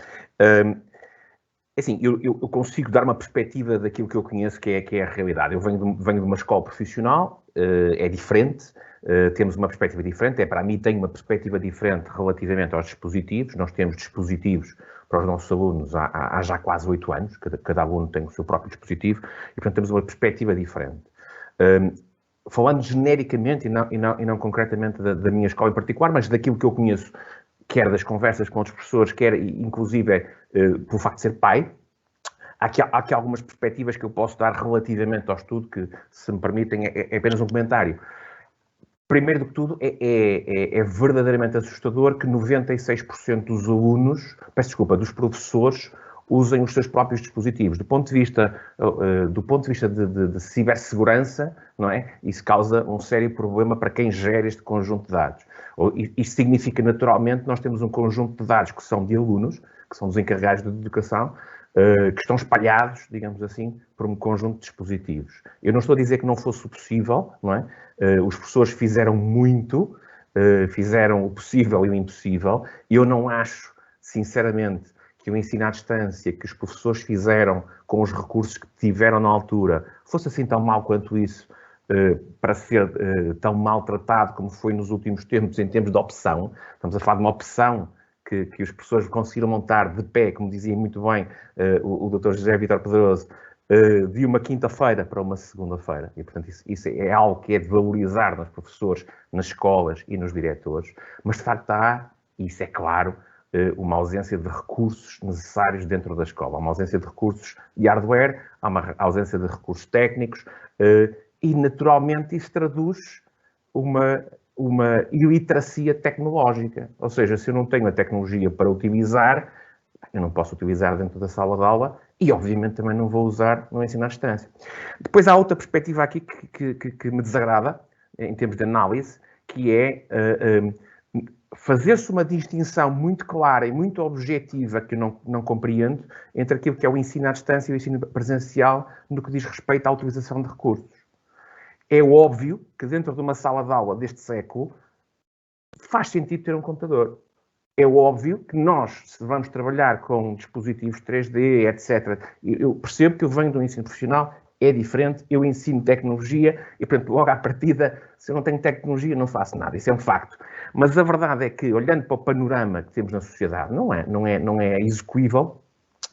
Assim, eu consigo dar uma perspectiva daquilo que eu conheço, que é a realidade. Eu venho de uma escola profissional, é diferente, temos uma perspectiva diferente. Para mim, tenho uma perspectiva diferente relativamente aos dispositivos. Nós temos dispositivos para os nossos alunos há já quase 8 anos, cada aluno tem o seu próprio dispositivo, e portanto temos uma perspectiva diferente. Falando genericamente e não concretamente da minha escola em particular, mas daquilo que eu conheço, quer das conversas com outros professores, quer inclusive pelo facto de ser pai, há aqui algumas perspectivas que eu posso dar relativamente ao estudo, que, se me permitem, é apenas um comentário. Primeiro de tudo, é verdadeiramente assustador que 96% dos alunos, dos professores, usem os seus próprios dispositivos. Do ponto de vista de cibersegurança, não é? Isso causa um sério problema para quem gera este conjunto de dados. Isto significa, naturalmente, que nós temos um conjunto de dados que são de alunos, que são dos encarregados de educação, que estão espalhados, digamos assim, por um conjunto de dispositivos. Eu não estou a dizer que não fosse possível, não é? Os professores fizeram muito, fizeram o possível e o impossível, e eu não acho, sinceramente, que o ensino à distância que os professores fizeram com os recursos que tiveram na altura fosse assim tão mal quanto isso, para ser tão maltratado como foi nos últimos tempos, em termos de opção. Estamos a falar de uma opção que os professores conseguiram montar de pé, como dizia muito bem o Dr. José Vítor Pedroso, de uma quinta-feira para uma segunda-feira. E, portanto, isso é algo que é de valorizar nos professores, nas escolas e nos diretores. Mas, de facto, há, e isso é claro, uma ausência de recursos necessários dentro da escola. Há uma ausência de recursos de hardware, há uma ausência de recursos técnicos e, naturalmente, isso traduz uma iliteracia tecnológica. Ou seja, se eu não tenho a tecnologia para utilizar, eu não posso utilizar dentro da sala de aula e, obviamente, também não vou usar no ensino à distância. Depois há outra perspectiva aqui que me desagrada, em termos de análise, que é fazer-se uma distinção muito clara e muito objetiva, que eu não compreendo, entre aquilo que é o ensino à distância e o ensino presencial no que diz respeito à utilização de recursos. É óbvio que dentro de uma sala de aula deste século faz sentido ter um computador. É óbvio que nós, se vamos trabalhar com dispositivos 3D, etc., eu percebo que eu venho de um ensino profissional, é diferente, eu ensino tecnologia e, portanto, logo à partida, se eu não tenho tecnologia, não faço nada. Isso é um facto. Mas a verdade é que, olhando para o panorama que temos na sociedade, não é execuível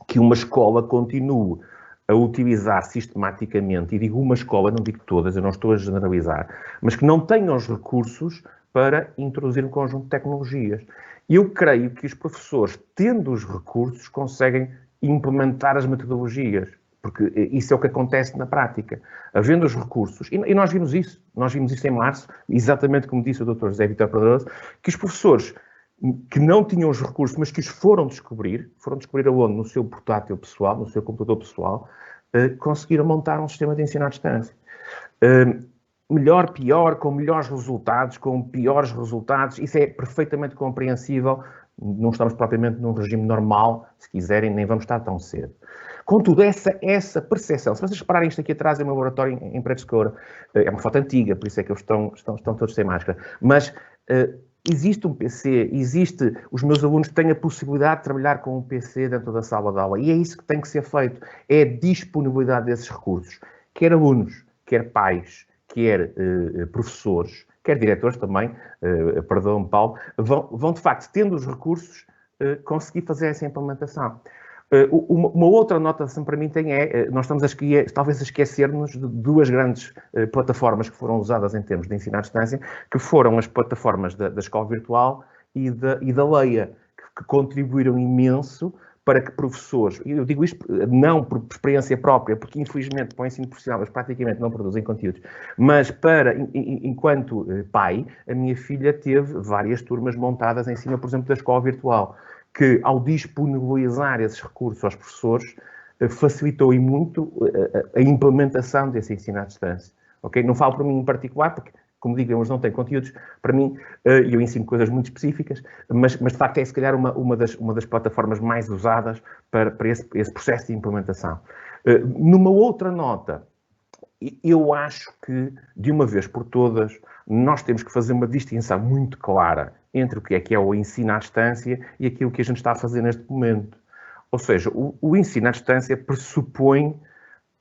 que uma escola continue a utilizar sistematicamente, e digo uma escola, não digo todas, eu não estou a generalizar, mas que não tenham os recursos para introduzir um conjunto de tecnologias. Eu creio que os professores, tendo os recursos, conseguem implementar as metodologias, porque isso é o que acontece na prática. Havendo os recursos, e nós vimos isso em março, exatamente como disse o Dr. José Vítor Pedroso, que os professores que não tinham os recursos, mas que os foram descobrir aonde? No seu portátil pessoal, no seu computador pessoal, conseguiram montar um sistema de ensino à distância. Melhor, pior, com melhores resultados, com piores resultados, isso é perfeitamente compreensível. Não estamos propriamente num regime normal, se quiserem, nem vamos estar tão cedo. Contudo, essa percepção, se vocês repararem, isto aqui atrás é o meu laboratório em Paredes de Coura, é uma foto antiga, por isso é que eles estão todos sem máscara, mas existe um PC, os meus alunos têm a possibilidade de trabalhar com um PC dentro da sala de aula, e é isso que tem que ser feito, é a disponibilidade desses recursos, quer alunos, quer pais, quer professores, quer diretores também, perdão, Paulo, vão de facto, tendo os recursos, conseguir fazer essa implementação. Uma outra nota para mim nós estamos talvez a esquecer-nos de duas grandes plataformas que foram usadas em termos de ensino à distância, que foram as plataformas da escola virtual e da Leia, que contribuíram imenso para que professores, e eu digo isto não por experiência própria, porque infelizmente para o ensino profissional eles praticamente não produzem conteúdos, mas enquanto pai, a minha filha teve várias turmas montadas em cima, por exemplo, da escola virtual, que ao disponibilizar esses recursos aos professores, facilitou e muito a implementação desse ensino à distância. Okay? Não falo por mim em particular, porque, como digo, eles não têm conteúdos para mim, e eu ensino coisas muito específicas, mas de facto é se calhar uma das plataformas mais usadas para esse processo de implementação. Numa outra nota, eu acho que, de uma vez por todas, nós temos que fazer uma distinção muito clara entre o que é o ensino à distância e aquilo que a gente está a fazer neste momento. Ou seja, o ensino à distância pressupõe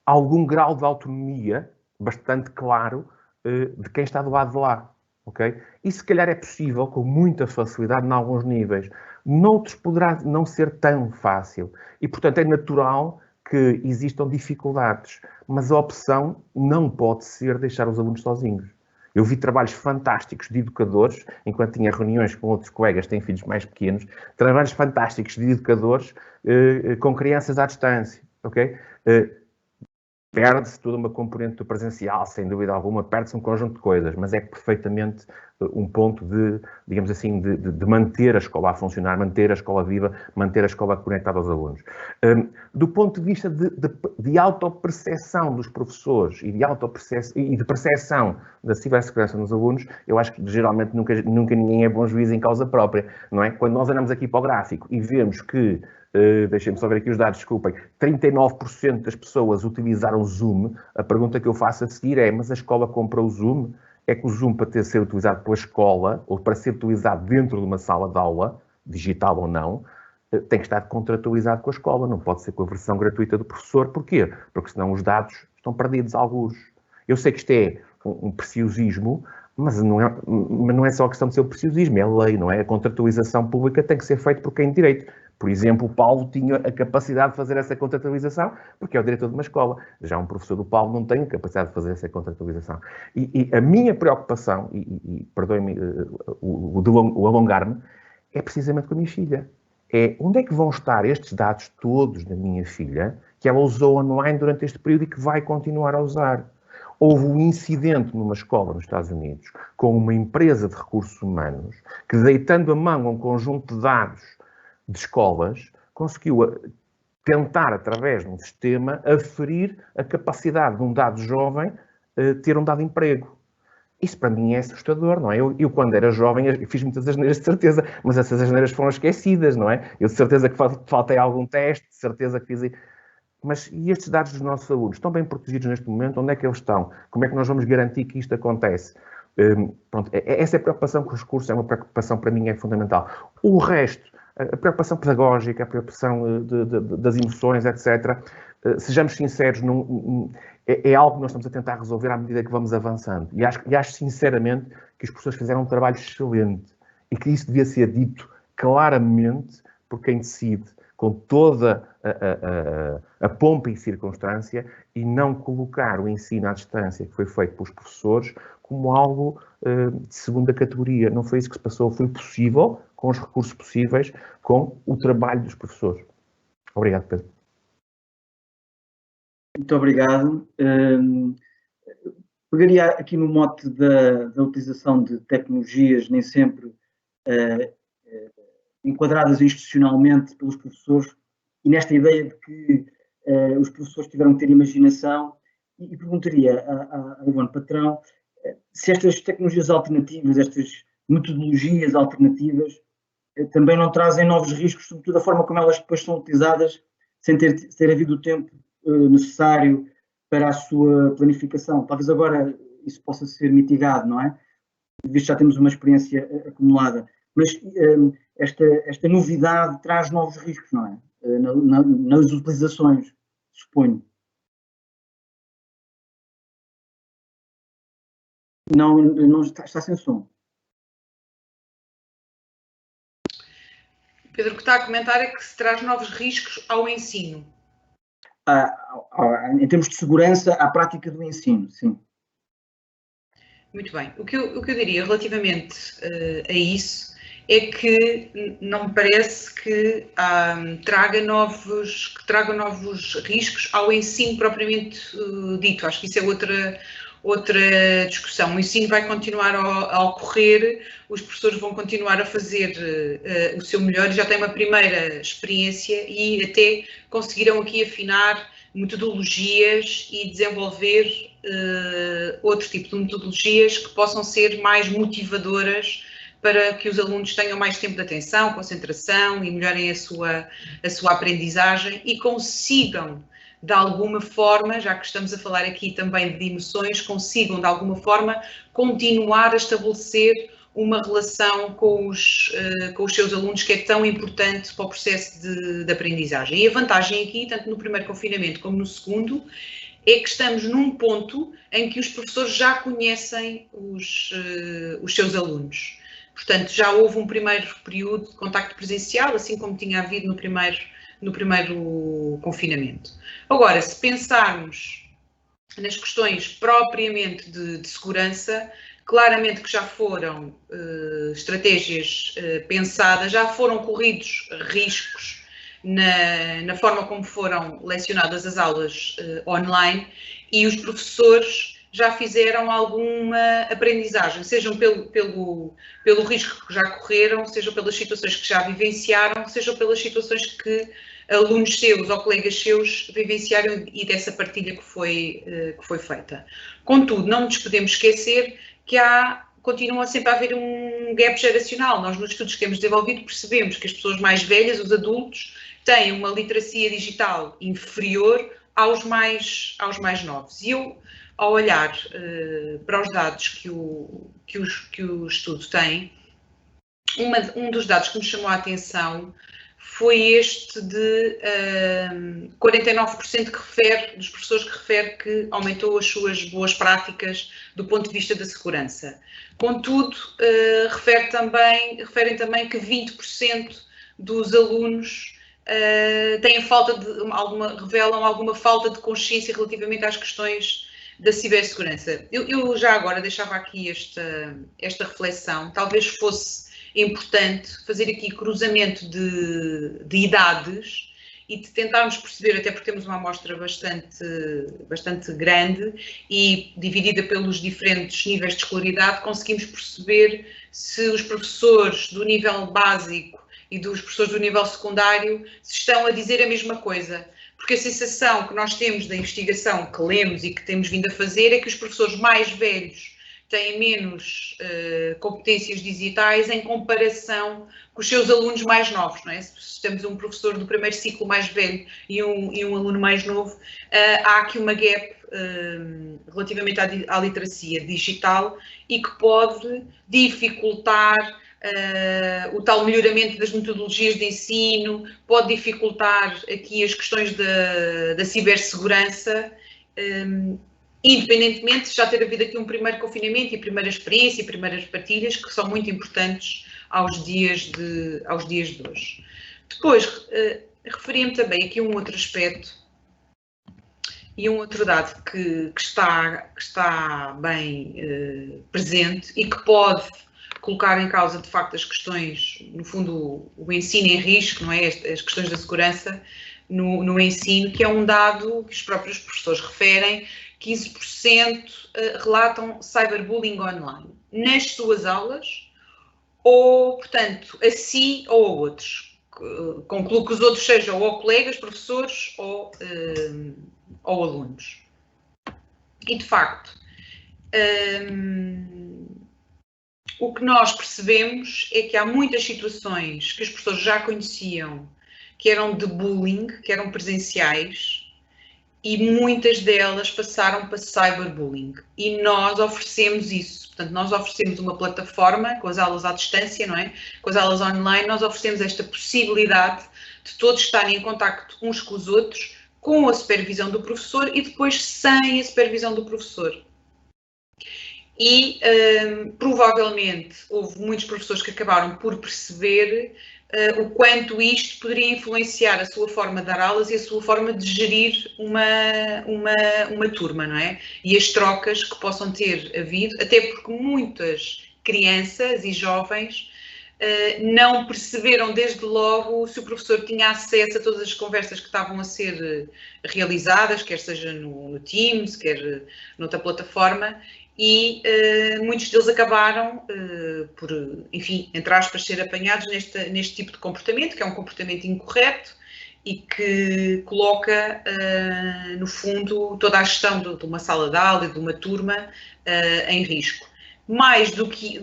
algum grau de autonomia bastante claro de quem está do lado de lá, ok? E se calhar é possível, com muita facilidade, em alguns níveis. Noutros poderá não ser tão fácil. E, portanto, é natural que existam dificuldades. Mas a opção não pode ser deixar os alunos sozinhos. Eu vi trabalhos fantásticos de educadores, enquanto tinha reuniões com outros colegas que têm filhos mais pequenos, trabalhos fantásticos de educadores com crianças à distância, ok? Perde-se toda uma componente do presencial, sem dúvida alguma, perde-se um conjunto de coisas, mas é perfeitamente um ponto de, digamos assim, de manter a escola a funcionar, manter a escola viva, manter a escola conectada aos alunos. Do ponto de vista de autoperceção dos professores e de perceção da cibersegurança nos alunos, eu acho que geralmente nunca ninguém é bom juiz em causa própria, não é? Quando nós olhamos aqui para o gráfico e vemos que deixem-me só ver aqui os dados, desculpem, 39% das pessoas utilizaram Zoom. A pergunta que eu faço a seguir é, mas a escola comprou o Zoom? É que o Zoom, para ser utilizado pela escola, ou para ser utilizado dentro de uma sala de aula, digital ou não, tem que estar contratualizado com a escola, não pode ser com a versão gratuita do professor. Porquê? Porque senão os dados estão perdidos, alguns. Eu sei que isto é um preciosismo, mas não é só a questão de ser o preciosismo, é a lei, não é? A contratualização pública tem que ser feita por quem tem direito. Por exemplo, o Paulo tinha a capacidade de fazer essa contratualização, porque é o diretor de uma escola. Já um professor do Paulo não tem a capacidade de fazer essa contratualização. E a minha preocupação, e perdoem-me o alongar-me, é precisamente com a minha filha. É onde é que vão estar estes dados todos da minha filha, que ela usou online durante este período e que vai continuar a usar. Houve um incidente numa escola nos Estados Unidos com uma empresa de recursos humanos que, deitando a mão a um conjunto de dados de escolas, conseguiu tentar, através de um sistema, aferir a capacidade de um dado jovem ter um dado emprego. Isso para mim é assustador, não é? Eu quando era jovem, fiz muitas asneiras de certeza, mas essas asneiras foram esquecidas, não é? Eu de certeza que faltei algum teste, de certeza que fiz... Mas e estes dados dos nossos alunos estão bem protegidos neste momento? Onde é que eles estão? Como é que nós vamos garantir que isto acontece? Pronto, essa é a preocupação com os recursos, é uma preocupação para mim é fundamental. O resto, a preocupação pedagógica, a preocupação das emoções, etc. Sejamos sinceros, é algo que nós estamos a tentar resolver à medida que vamos avançando. E acho sinceramente que os professores fizeram um trabalho excelente e que isso devia ser dito claramente por quem decide, com toda a pompa e circunstância, e não colocar o ensino à distância que foi feito pelos professores como algo de segunda categoria. Não foi isso que se passou, foi possível, com os recursos possíveis, com o trabalho dos professores. Obrigado, Pedro. Muito obrigado. Pegaria aqui no mote da utilização de tecnologias nem sempre enquadradas institucionalmente pelos professores, e nesta ideia de que os professores tiveram que ter imaginação, e perguntaria a Ivone Patrão se estas tecnologias alternativas, estas metodologias alternativas, também não trazem novos riscos, sobretudo a forma como elas depois são utilizadas, sem ter havido o tempo necessário para a sua planificação. Talvez agora isso possa ser mitigado, não é? Visto que já temos uma experiência acumulada. Mas esta novidade traz novos riscos, não é? Nas utilizações, suponho. Não está sem som. Pedro, o que está a comentar é que se traz novos riscos ao ensino. Em termos de segurança, à prática do ensino, sim. Muito bem. O que eu diria relativamente a isso é que não me parece que traga novos riscos ao ensino propriamente dito. Acho que isso é outra discussão. O ensino vai continuar a ocorrer, os professores vão continuar a fazer o seu melhor, já têm uma primeira experiência e até conseguirão aqui afinar metodologias e desenvolver outro tipo de metodologias que possam ser mais motivadoras para que os alunos tenham mais tempo de atenção, concentração e melhorem a sua aprendizagem e consigam, de alguma forma, já que estamos a falar aqui também de emoções, consigam, de alguma forma, continuar a estabelecer uma relação com os seus alunos, que é tão importante para o processo de aprendizagem. E a vantagem aqui, tanto no primeiro confinamento como no segundo, é que estamos num ponto em que os professores já conhecem os seus alunos. Portanto, já houve um primeiro período de contacto presencial, assim como tinha havido no primeiro confinamento. Agora, se pensarmos nas questões propriamente de segurança, claramente que já foram estratégias pensadas, já foram corridos riscos na forma como foram lecionadas as aulas online e os professores já fizeram alguma aprendizagem, sejam pelo risco que já correram, sejam pelas situações que já vivenciaram, sejam pelas situações que alunos seus ou colegas seus vivenciaram e dessa partilha que foi feita. Contudo, não nos podemos esquecer que continua sempre a haver um gap geracional. Nós, nos estudos que temos desenvolvido, percebemos que as pessoas mais velhas, os adultos, têm uma literacia digital inferior aos mais novos. E eu, ao olhar para os dados que o estudo tem, um dos dados que nos chamou a atenção foi este de 49% dos professores que refere que aumentou as suas boas práticas do ponto de vista da segurança. Contudo, referem também que 20% dos alunos revelam alguma falta de consciência relativamente às questões da cibersegurança. Eu já agora deixava aqui esta reflexão, talvez fosse importante fazer aqui cruzamento de idades e de tentarmos perceber, até porque temos uma amostra bastante grande e dividida pelos diferentes níveis de escolaridade, conseguimos perceber se os professores do nível básico e dos professores do nível secundário se estão a dizer a mesma coisa. Porque a sensação que nós temos da investigação que lemos e que temos vindo a fazer é que os professores mais velhos têm menos competências digitais em comparação com os seus alunos mais novos, não é? Se temos um professor do primeiro ciclo mais velho e um aluno mais novo, há aqui uma gap relativamente à literacia digital e que pode dificultar o tal melhoramento das metodologias de ensino, pode dificultar aqui as questões da cibersegurança, independentemente de já ter havido aqui um primeiro confinamento e primeira experiência e primeiras partilhas que são muito importantes aos dias de hoje. Depois, referia-me também aqui a um outro aspecto e um outro dado que está bem presente e que pode colocar em causa, de facto, as questões, no fundo, o ensino em risco, não é? As questões da segurança no ensino, que é um dado que os próprios professores referem, 15% relatam cyberbullying online nas suas aulas, ou, portanto, a si ou a outros. Concluo que os outros sejam ou colegas, professores ou alunos. E, de facto, o que nós percebemos é que há muitas situações que as pessoas já conheciam, que eram de bullying, que eram presenciais, e muitas delas passaram para cyberbullying. E nós oferecemos isso. Portanto, nós oferecemos uma plataforma com as aulas à distância, não é? Com as aulas online, nós oferecemos esta possibilidade de todos estarem em contacto uns com os outros, com a supervisão do professor e depois sem a supervisão do professor. E provavelmente houve muitos professores que acabaram por perceber o quanto isto poderia influenciar a sua forma de dar aulas e a sua forma de gerir uma turma, não é? E as trocas que possam ter havido, até porque muitas crianças e jovens não perceberam desde logo se o professor tinha acesso a todas as conversas que estavam a ser realizadas, quer seja no Teams, quer noutra plataforma, e muitos deles acabaram por, enfim, entre aspas, ser apanhados neste tipo de comportamento, que é um comportamento incorreto e que coloca, no fundo, toda a gestão de uma sala de aula e de uma turma em risco. Mais do que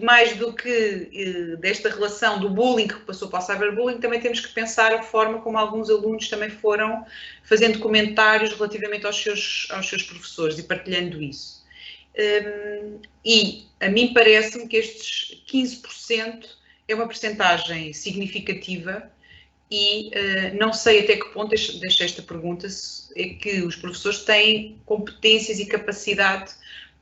desta relação do bullying que passou para o cyberbullying, também temos que pensar a forma como alguns alunos também foram fazendo comentários relativamente aos seus professores e partilhando isso. E a mim parece-me que estes 15% é uma percentagem significativa e não sei até que ponto, deixo esta pergunta, é que os professores têm competências e capacidade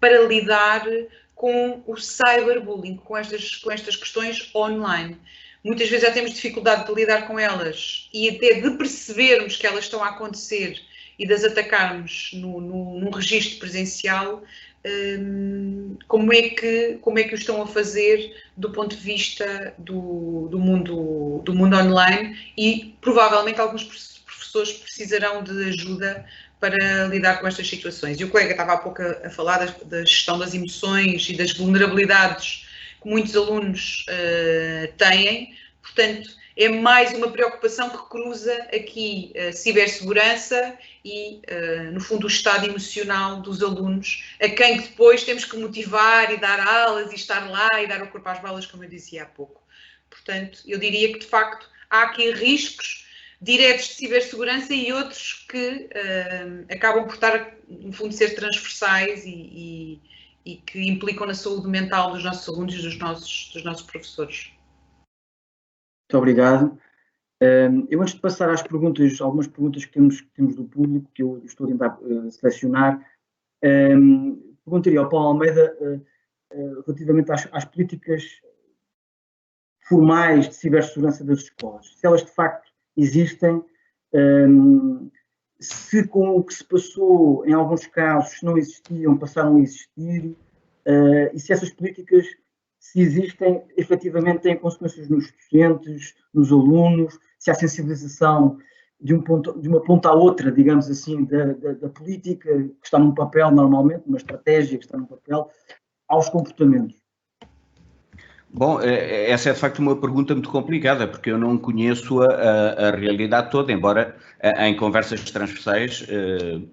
para lidar com o cyberbullying, com estas questões online. Muitas vezes já temos dificuldade de lidar com elas e até de percebermos que elas estão a acontecer e de as atacarmos num registro presencial. Como é que o estão a fazer do ponto de vista do mundo online, e provavelmente alguns professores precisarão de ajuda para lidar com estas situações. E o colega estava há pouco a falar da gestão das emoções e das vulnerabilidades que muitos alunos têm, portanto, é mais uma preocupação que cruza aqui a cibersegurança e, no fundo, o estado emocional dos alunos, a quem depois temos que motivar e dar aulas e estar lá e dar o corpo às balas, como eu dizia há pouco. Portanto, eu diria que, de facto, há aqui riscos diretos de cibersegurança e outros que acabam por estar, no fundo, ser transversais e que implicam na saúde mental dos nossos alunos e dos nossos professores. Muito obrigado. Eu, antes de passar às perguntas, algumas perguntas que temos do público, que eu estou a tentar selecionar, perguntaria ao Paulo Almeida relativamente às políticas formais de cibersegurança das escolas. Se elas, de facto, existem, se com o que se passou, em alguns casos, não existiam, passaram a existir, e se essas políticas, se existem, efetivamente têm consequências nos docentes, nos alunos, se há sensibilização de uma ponta à outra, digamos assim, da política, que está num papel normalmente, uma estratégia que está num papel, aos comportamentos. Bom, essa é de facto uma pergunta muito complicada, porque eu não conheço a realidade toda, embora em conversas transversais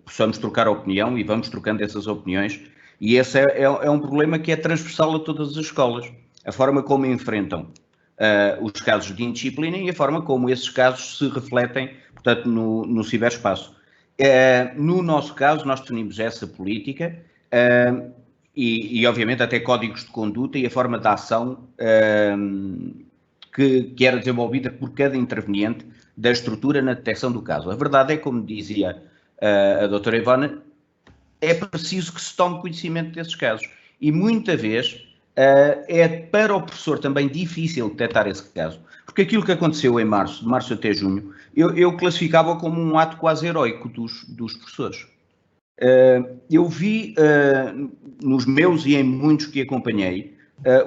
possamos trocar opinião e vamos trocando essas opiniões. E esse é um problema que é transversal a todas as escolas. A forma como enfrentam os casos de indisciplina e a forma como esses casos se refletem, portanto, no ciberespaço. No nosso caso, nós definimos essa política e, obviamente, até códigos de conduta e a forma de ação que era desenvolvida por cada interveniente da estrutura na detecção do caso. A verdade é, como dizia a doutora Ivone, é preciso que se tome conhecimento desses casos. E, muita vez, é para o professor também difícil detectar esse caso. Porque aquilo que aconteceu em março, de março até junho, eu classificava como um ato quase heroico dos professores. Eu vi, nos meus e em muitos que acompanhei,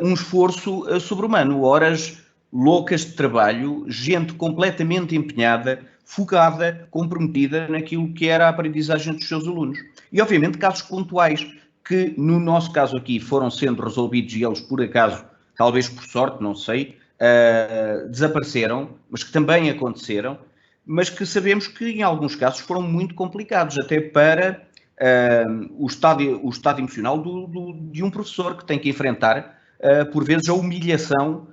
um esforço sobre-humano, horas loucas de trabalho, gente completamente empenhada, focada, comprometida naquilo que era a aprendizagem dos seus alunos. E, obviamente, casos pontuais que, no nosso caso aqui, foram sendo resolvidos e eles, por acaso, talvez por sorte, não sei, desapareceram, mas que também aconteceram, mas que sabemos que, em alguns casos, foram muito complicados, até para o estado emocional de um professor que tem que enfrentar, por vezes, a humilhação.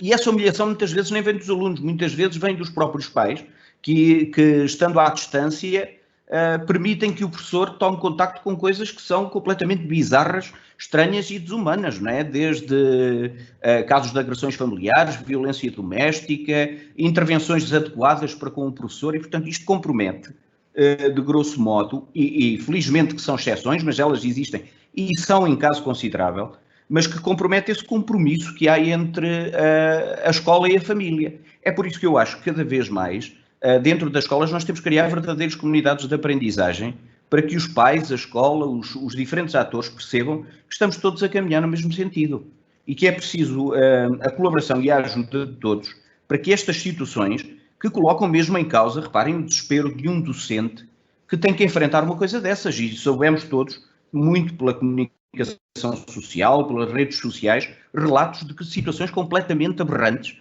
E essa humilhação muitas vezes nem vem dos alunos, muitas vezes vem dos próprios pais, que estando à distância, permitem que o professor tome contacto com coisas que são completamente bizarras, estranhas e desumanas, não é? Desde casos de agressões familiares, violência doméstica, intervenções desadequadas para com o professor, e portanto isto compromete, de grosso modo, e felizmente que são exceções, mas elas existem e são em caso considerável, mas que compromete esse compromisso que há entre a escola e a família. É por isso que eu acho que cada vez mais, dentro das escolas, nós temos que criar verdadeiras comunidades de aprendizagem para que os pais, a escola, os diferentes atores percebam que estamos todos a caminhar no mesmo sentido e que é preciso a colaboração e a ajuda de todos para que estas situações que colocam mesmo em causa, reparem, o desespero de um docente que tem que enfrentar uma coisa dessas, e soubemos todos, muito pela comunicação social, pelas redes sociais, relatos de que situações completamente aberrantes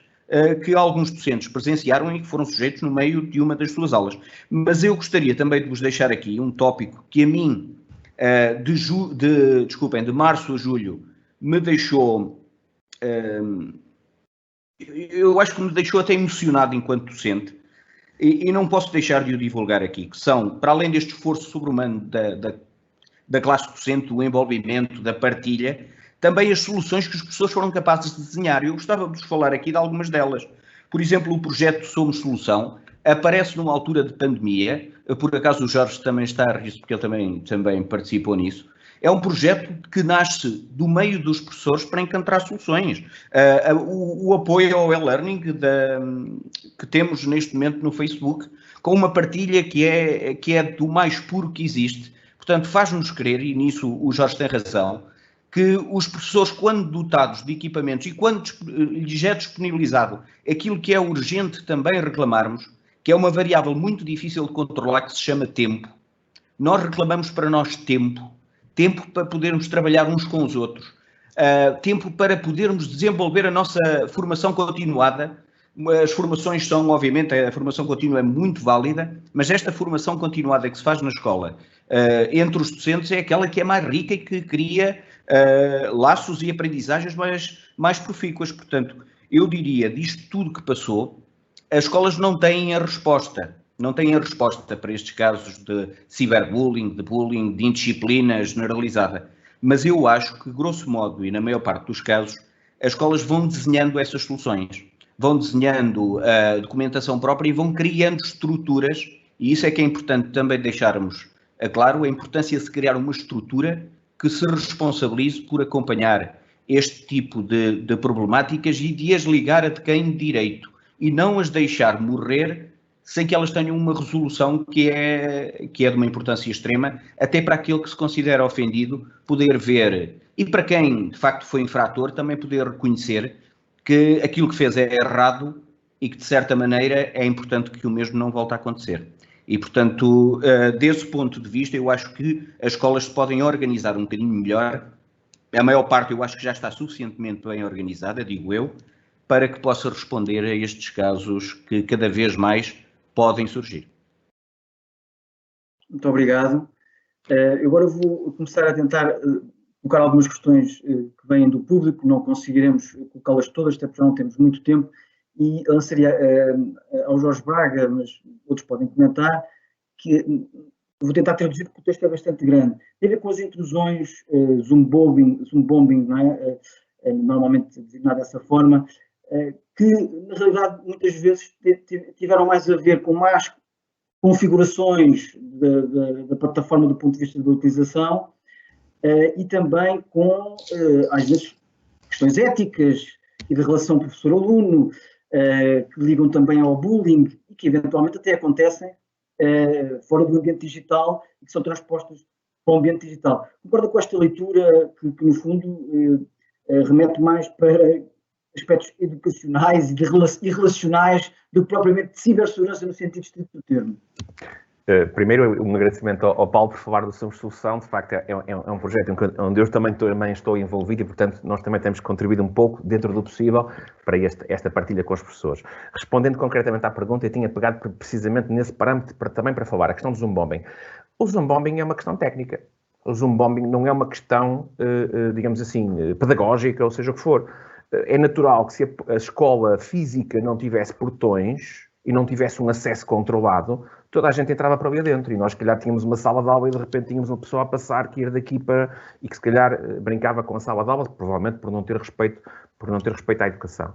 que alguns docentes presenciaram e que foram sujeitos no meio de uma das suas aulas. Mas eu gostaria também de vos deixar aqui um tópico que a mim, de março a julho, me deixou, eu acho que me deixou até emocionado enquanto docente, e não posso deixar de o divulgar aqui, que são, para além deste esforço sobre-humano da classe docente, do envolvimento, da partilha, também as soluções que os professores foram capazes de desenhar. Eu gostava de vos falar aqui de algumas delas. Por exemplo, o projeto Somos Solução aparece numa altura de pandemia, por acaso o Jorge também está a rir, porque ele também participou nisso. É um projeto que nasce do meio dos professores para encontrar soluções. O apoio ao e-learning que temos neste momento no Facebook, com uma partilha que é do mais puro que existe. Portanto, faz-nos crer, e nisso o Jorge tem razão, que os professores, quando dotados de equipamentos e quando lhes é disponibilizado aquilo que é urgente também reclamarmos, que é uma variável muito difícil de controlar, que se chama tempo, nós reclamamos para nós tempo para podermos trabalhar uns com os outros, tempo para podermos desenvolver a nossa formação continuada. As formações são, obviamente, a formação contínua é muito válida, mas esta formação continuada que se faz na escola entre os docentes é aquela que é mais rica e que cria laços e aprendizagens mais profícuas. Portanto, eu diria, disto tudo que passou, as escolas não têm a resposta. Não têm a resposta para estes casos de ciberbullying, de bullying, de indisciplina generalizada. Mas eu acho que, grosso modo, e na maior parte dos casos, as escolas vão desenhando essas soluções, vão desenhando a documentação própria e vão criando estruturas, e isso é que é importante também deixarmos claro, a importância de se criar uma estrutura que se responsabilize por acompanhar este tipo de problemáticas e de as ligar a de quem direito, e não as deixar morrer sem que elas tenham uma resolução que é de uma importância extrema, até para aquele que se considera ofendido poder ver, e para quem de facto foi infrator também poder reconhecer que aquilo que fez é errado e que de certa maneira é importante que o mesmo não volte a acontecer. E portanto, desse ponto de vista, eu acho que as escolas se podem organizar um bocadinho melhor. A maior parte eu acho que já está suficientemente bem organizada, digo eu, para que possa responder a estes casos que cada vez mais podem surgir. Muito obrigado. Agora eu vou começar a tentar colocar algumas questões que vêm do público, não conseguiremos colocá-las todas, até porque já não temos muito tempo, e lançaria ao Jorge Braga, mas outros podem comentar, que vou tentar traduzir porque o texto é bastante grande. Tem a ver com as intrusões, zoom bombing, não é? Normalmente designado dessa forma, que na realidade muitas vezes tiveram mais a ver com más configurações da plataforma do ponto de vista da utilização e também com, às vezes, questões éticas e de relação professor-aluno, que ligam também ao bullying e que eventualmente até acontecem fora do ambiente digital e que são transpostas para o ambiente digital. Concorda com esta leitura que no fundo, remete mais para aspectos educacionais e relacionais do que propriamente de cibersegurança no sentido estrito do termo? Primeiro, um agradecimento ao Paulo por falar do Somos Solução. De facto, é um projeto onde eu também estou envolvido e, portanto, nós também temos contribuído um pouco, dentro do possível, para esta partilha com os professores. Respondendo concretamente à pergunta, eu tinha pegado precisamente nesse parâmetro também para falar, a questão do zoom bombing. O zoom bombing é uma questão técnica. O zoom bombing não é uma questão, digamos assim, pedagógica, ou seja o que for. É natural que se a escola física não tivesse portões e não tivesse um acesso controlado, toda a gente entrava para ali adentro e nós, se calhar, tínhamos uma sala de aula e de repente tínhamos uma pessoa a passar que ia daqui para... e que, se calhar, brincava com a sala de aula, provavelmente por não ter respeito à educação.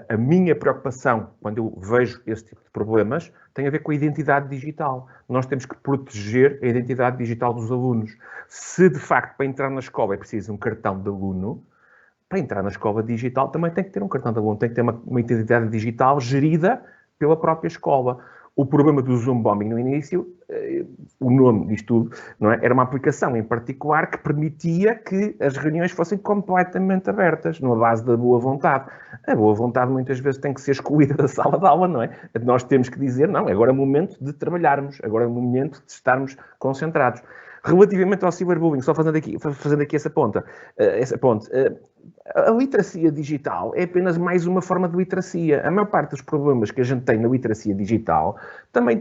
A minha preocupação, quando eu vejo esse tipo de problemas, tem a ver com a identidade digital. Nós temos que proteger a identidade digital dos alunos. Se, de facto, para entrar na escola é preciso um cartão de aluno, para entrar na escola digital também tem que ter um cartão de aluno, tem que ter uma identidade digital gerida pela própria escola. O problema do Zoom bombing no início, o nome disto tudo, não é? Era uma aplicação em particular que permitia que as reuniões fossem completamente abertas, numa base da boa vontade. A boa vontade muitas vezes tem que ser excluída da sala de aula, não é? Nós temos que dizer, não, agora é o momento de trabalharmos, agora é o momento de estarmos concentrados. Relativamente ao cyberbullying, só fazendo aqui essa ponte, a literacia digital é apenas mais uma forma de literacia. A maior parte dos problemas que a gente tem na literacia digital também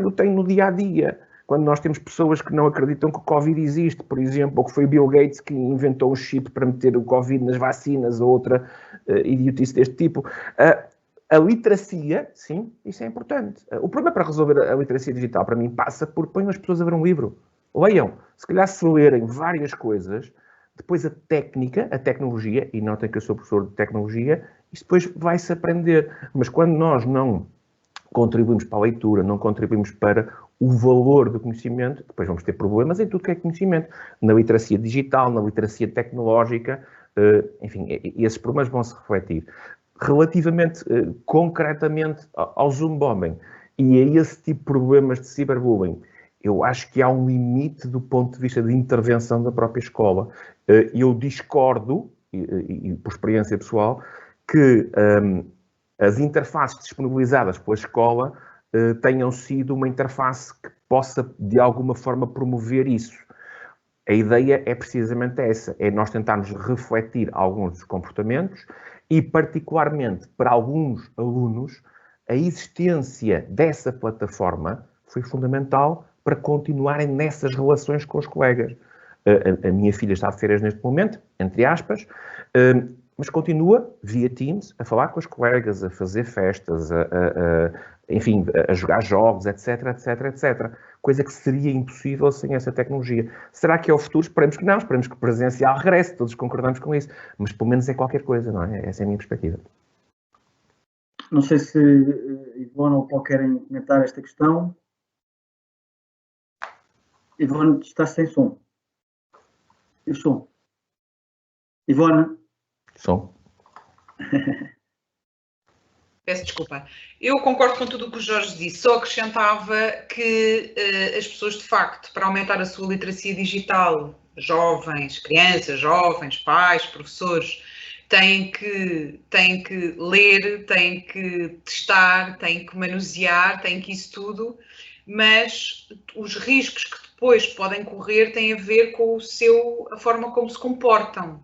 o tem no dia-a-dia. Quando nós temos pessoas que não acreditam que o Covid existe, por exemplo, ou que foi Bill Gates que inventou um chip para meter o Covid nas vacinas, ou outra idiotice deste tipo. A literacia, sim, isso é importante. O problema para resolver a literacia digital, para mim, passa por pôr as pessoas a ver um livro. Leiam. Se calhar se lerem várias coisas, depois a técnica, a tecnologia, e notem que eu sou professor de tecnologia, isso depois vai-se aprender. Mas quando nós não contribuímos para a leitura, não contribuímos para o valor do conhecimento, depois vamos ter problemas em tudo que é conhecimento. Na literacia digital, na literacia tecnológica, enfim, esses problemas vão se refletir. Relativamente, concretamente, ao Zoom bombing e a esse tipo de problemas de cyberbullying, eu acho que há um limite do ponto de vista de intervenção da própria escola. Eu discordo, e por experiência pessoal, que as interfaces disponibilizadas pela escola tenham sido uma interface que possa, de alguma forma, promover isso. A ideia é precisamente essa, é nós tentarmos refletir alguns dos comportamentos e, particularmente, para alguns alunos, a existência dessa plataforma foi fundamental para continuarem nessas relações com os colegas. A minha filha está de férias neste momento, entre aspas, mas continua, via Teams, a falar com os colegas, a fazer festas, enfim, a jogar jogos, etc, etc, etc. Coisa que seria impossível sem essa tecnologia. Será que é o futuro? Esperemos que não, esperemos que o presencial regresse, todos concordamos com isso, mas pelo menos é qualquer coisa, não é? Essa é a minha perspectiva. Não sei se Ivone ou Paulo querem comentar esta questão. Ivone, está sem som. E o som? Ivone? Som. Peço desculpa. Eu concordo com tudo o que o Jorge disse, só acrescentava que as pessoas, de facto, para aumentar a sua literacia digital, jovens, crianças, jovens, pais, professores, têm que ler, têm que testar, têm que manusear, têm que isso tudo, mas os riscos que depois podem correr têm a ver com a forma como se comportam.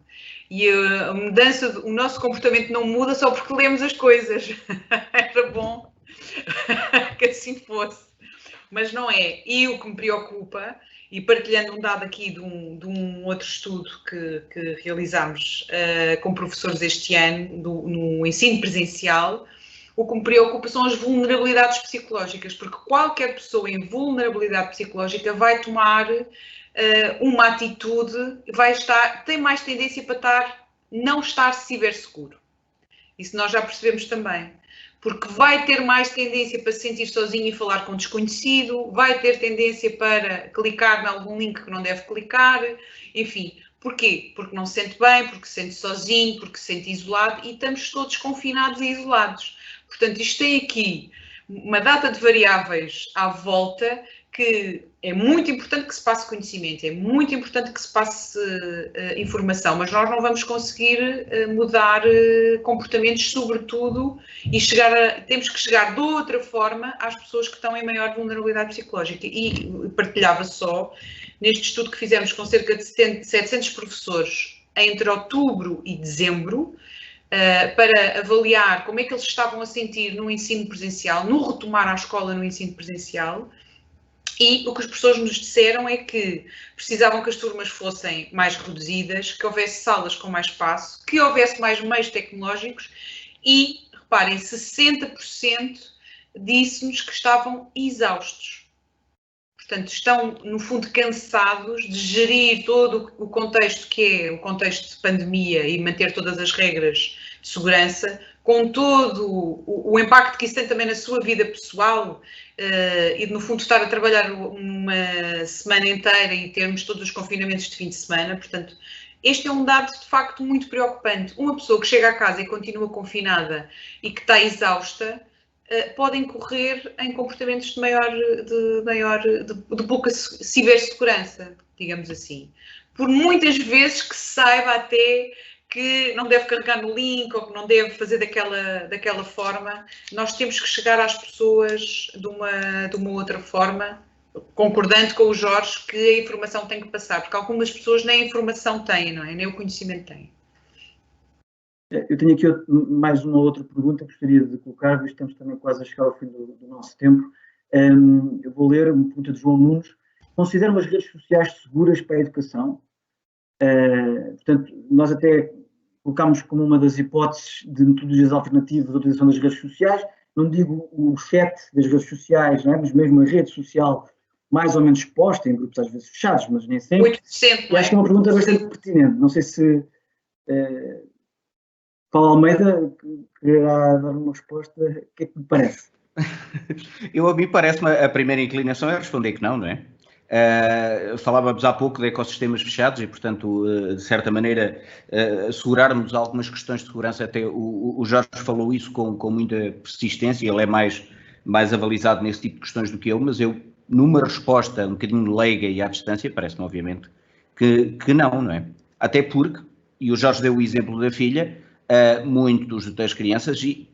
E a mudança, o nosso comportamento não muda só porque lemos as coisas. Era bom que assim fosse. Mas não é. E o que me preocupa, e partilhando um dado aqui de um outro estudo que realizámos com professores este ano, no ensino presencial, o que me preocupa são as vulnerabilidades psicológicas, porque qualquer pessoa em vulnerabilidade psicológica vai tomar uma atitude, tem mais tendência para não estar ciberseguro. Isso nós já percebemos também. Porque vai ter mais tendência para se sentir sozinho e falar com um desconhecido, vai ter tendência para clicar em algum link que não deve clicar, enfim. Porquê? Porque não se sente bem, porque se sente sozinho, porque se sente isolado e estamos todos confinados e isolados. Portanto, isto tem aqui uma data de variáveis à volta que é muito importante que se passe conhecimento, é muito importante que se passe informação, mas nós não vamos conseguir mudar comportamentos, sobretudo, e temos que chegar de outra forma às pessoas que estão em maior vulnerabilidade psicológica. E partilhava só, neste estudo que fizemos com cerca de 700 professores entre outubro e dezembro, para avaliar como é que eles estavam a sentir no ensino presencial, no retomar a escola no ensino presencial, e o que os professores nos disseram é que precisavam que as turmas fossem mais reduzidas, que houvesse salas com mais espaço, que houvesse mais meios tecnológicos e, reparem, 60% disse-nos que estavam exaustos. Portanto, estão, no fundo, cansados de gerir todo o contexto que é o contexto de pandemia e manter todas as regras de segurança, com todo o impacto que isso tem também na sua vida pessoal e, no fundo, estar a trabalhar uma semana inteira e termos todos os confinamentos de fim de semana. Portanto, este é um dado, de facto, muito preocupante. Uma pessoa que chega a casa e continua confinada e que está exausta, podem correr em comportamentos de pouca cibersegurança, digamos assim. Por muitas vezes que se saiba até que não deve carregar no link ou que não deve fazer daquela forma, nós temos que chegar às pessoas de uma outra forma, concordando com o Jorge que a informação tem que passar, porque algumas pessoas nem a informação têm, não é? Nem o conhecimento têm. Eu tenho aqui mais uma outra pergunta que gostaria de colocar, visto que estamos também quase a chegar ao fim do nosso tempo. Eu vou ler uma pergunta de João Nunes. Consideram as redes sociais seguras para a educação? Portanto, nós até colocámos como uma das hipóteses de metodologias alternativas a utilização das redes sociais. Não digo o chat das redes sociais, não é? Mas mesmo a rede social mais ou menos exposta, em grupos às vezes fechados, mas nem sempre. 8%, e acho que é uma pergunta bastante pertinente. Não sei se Paulo Almeida quererá dar uma resposta. O que é que me parece? A mim parece-me a primeira inclinação é responder que não, não é? Falávamos há pouco de ecossistemas fechados e, portanto, de certa maneira, assegurarmos algumas questões de segurança. Até o Jorge falou isso com muita persistência, ele é mais avalizado nesse tipo de questões do que eu, mas eu, numa resposta um bocadinho leiga e à distância, parece-me, obviamente, que não é? Até porque, e o Jorge deu o exemplo da filha, muitos das crianças, e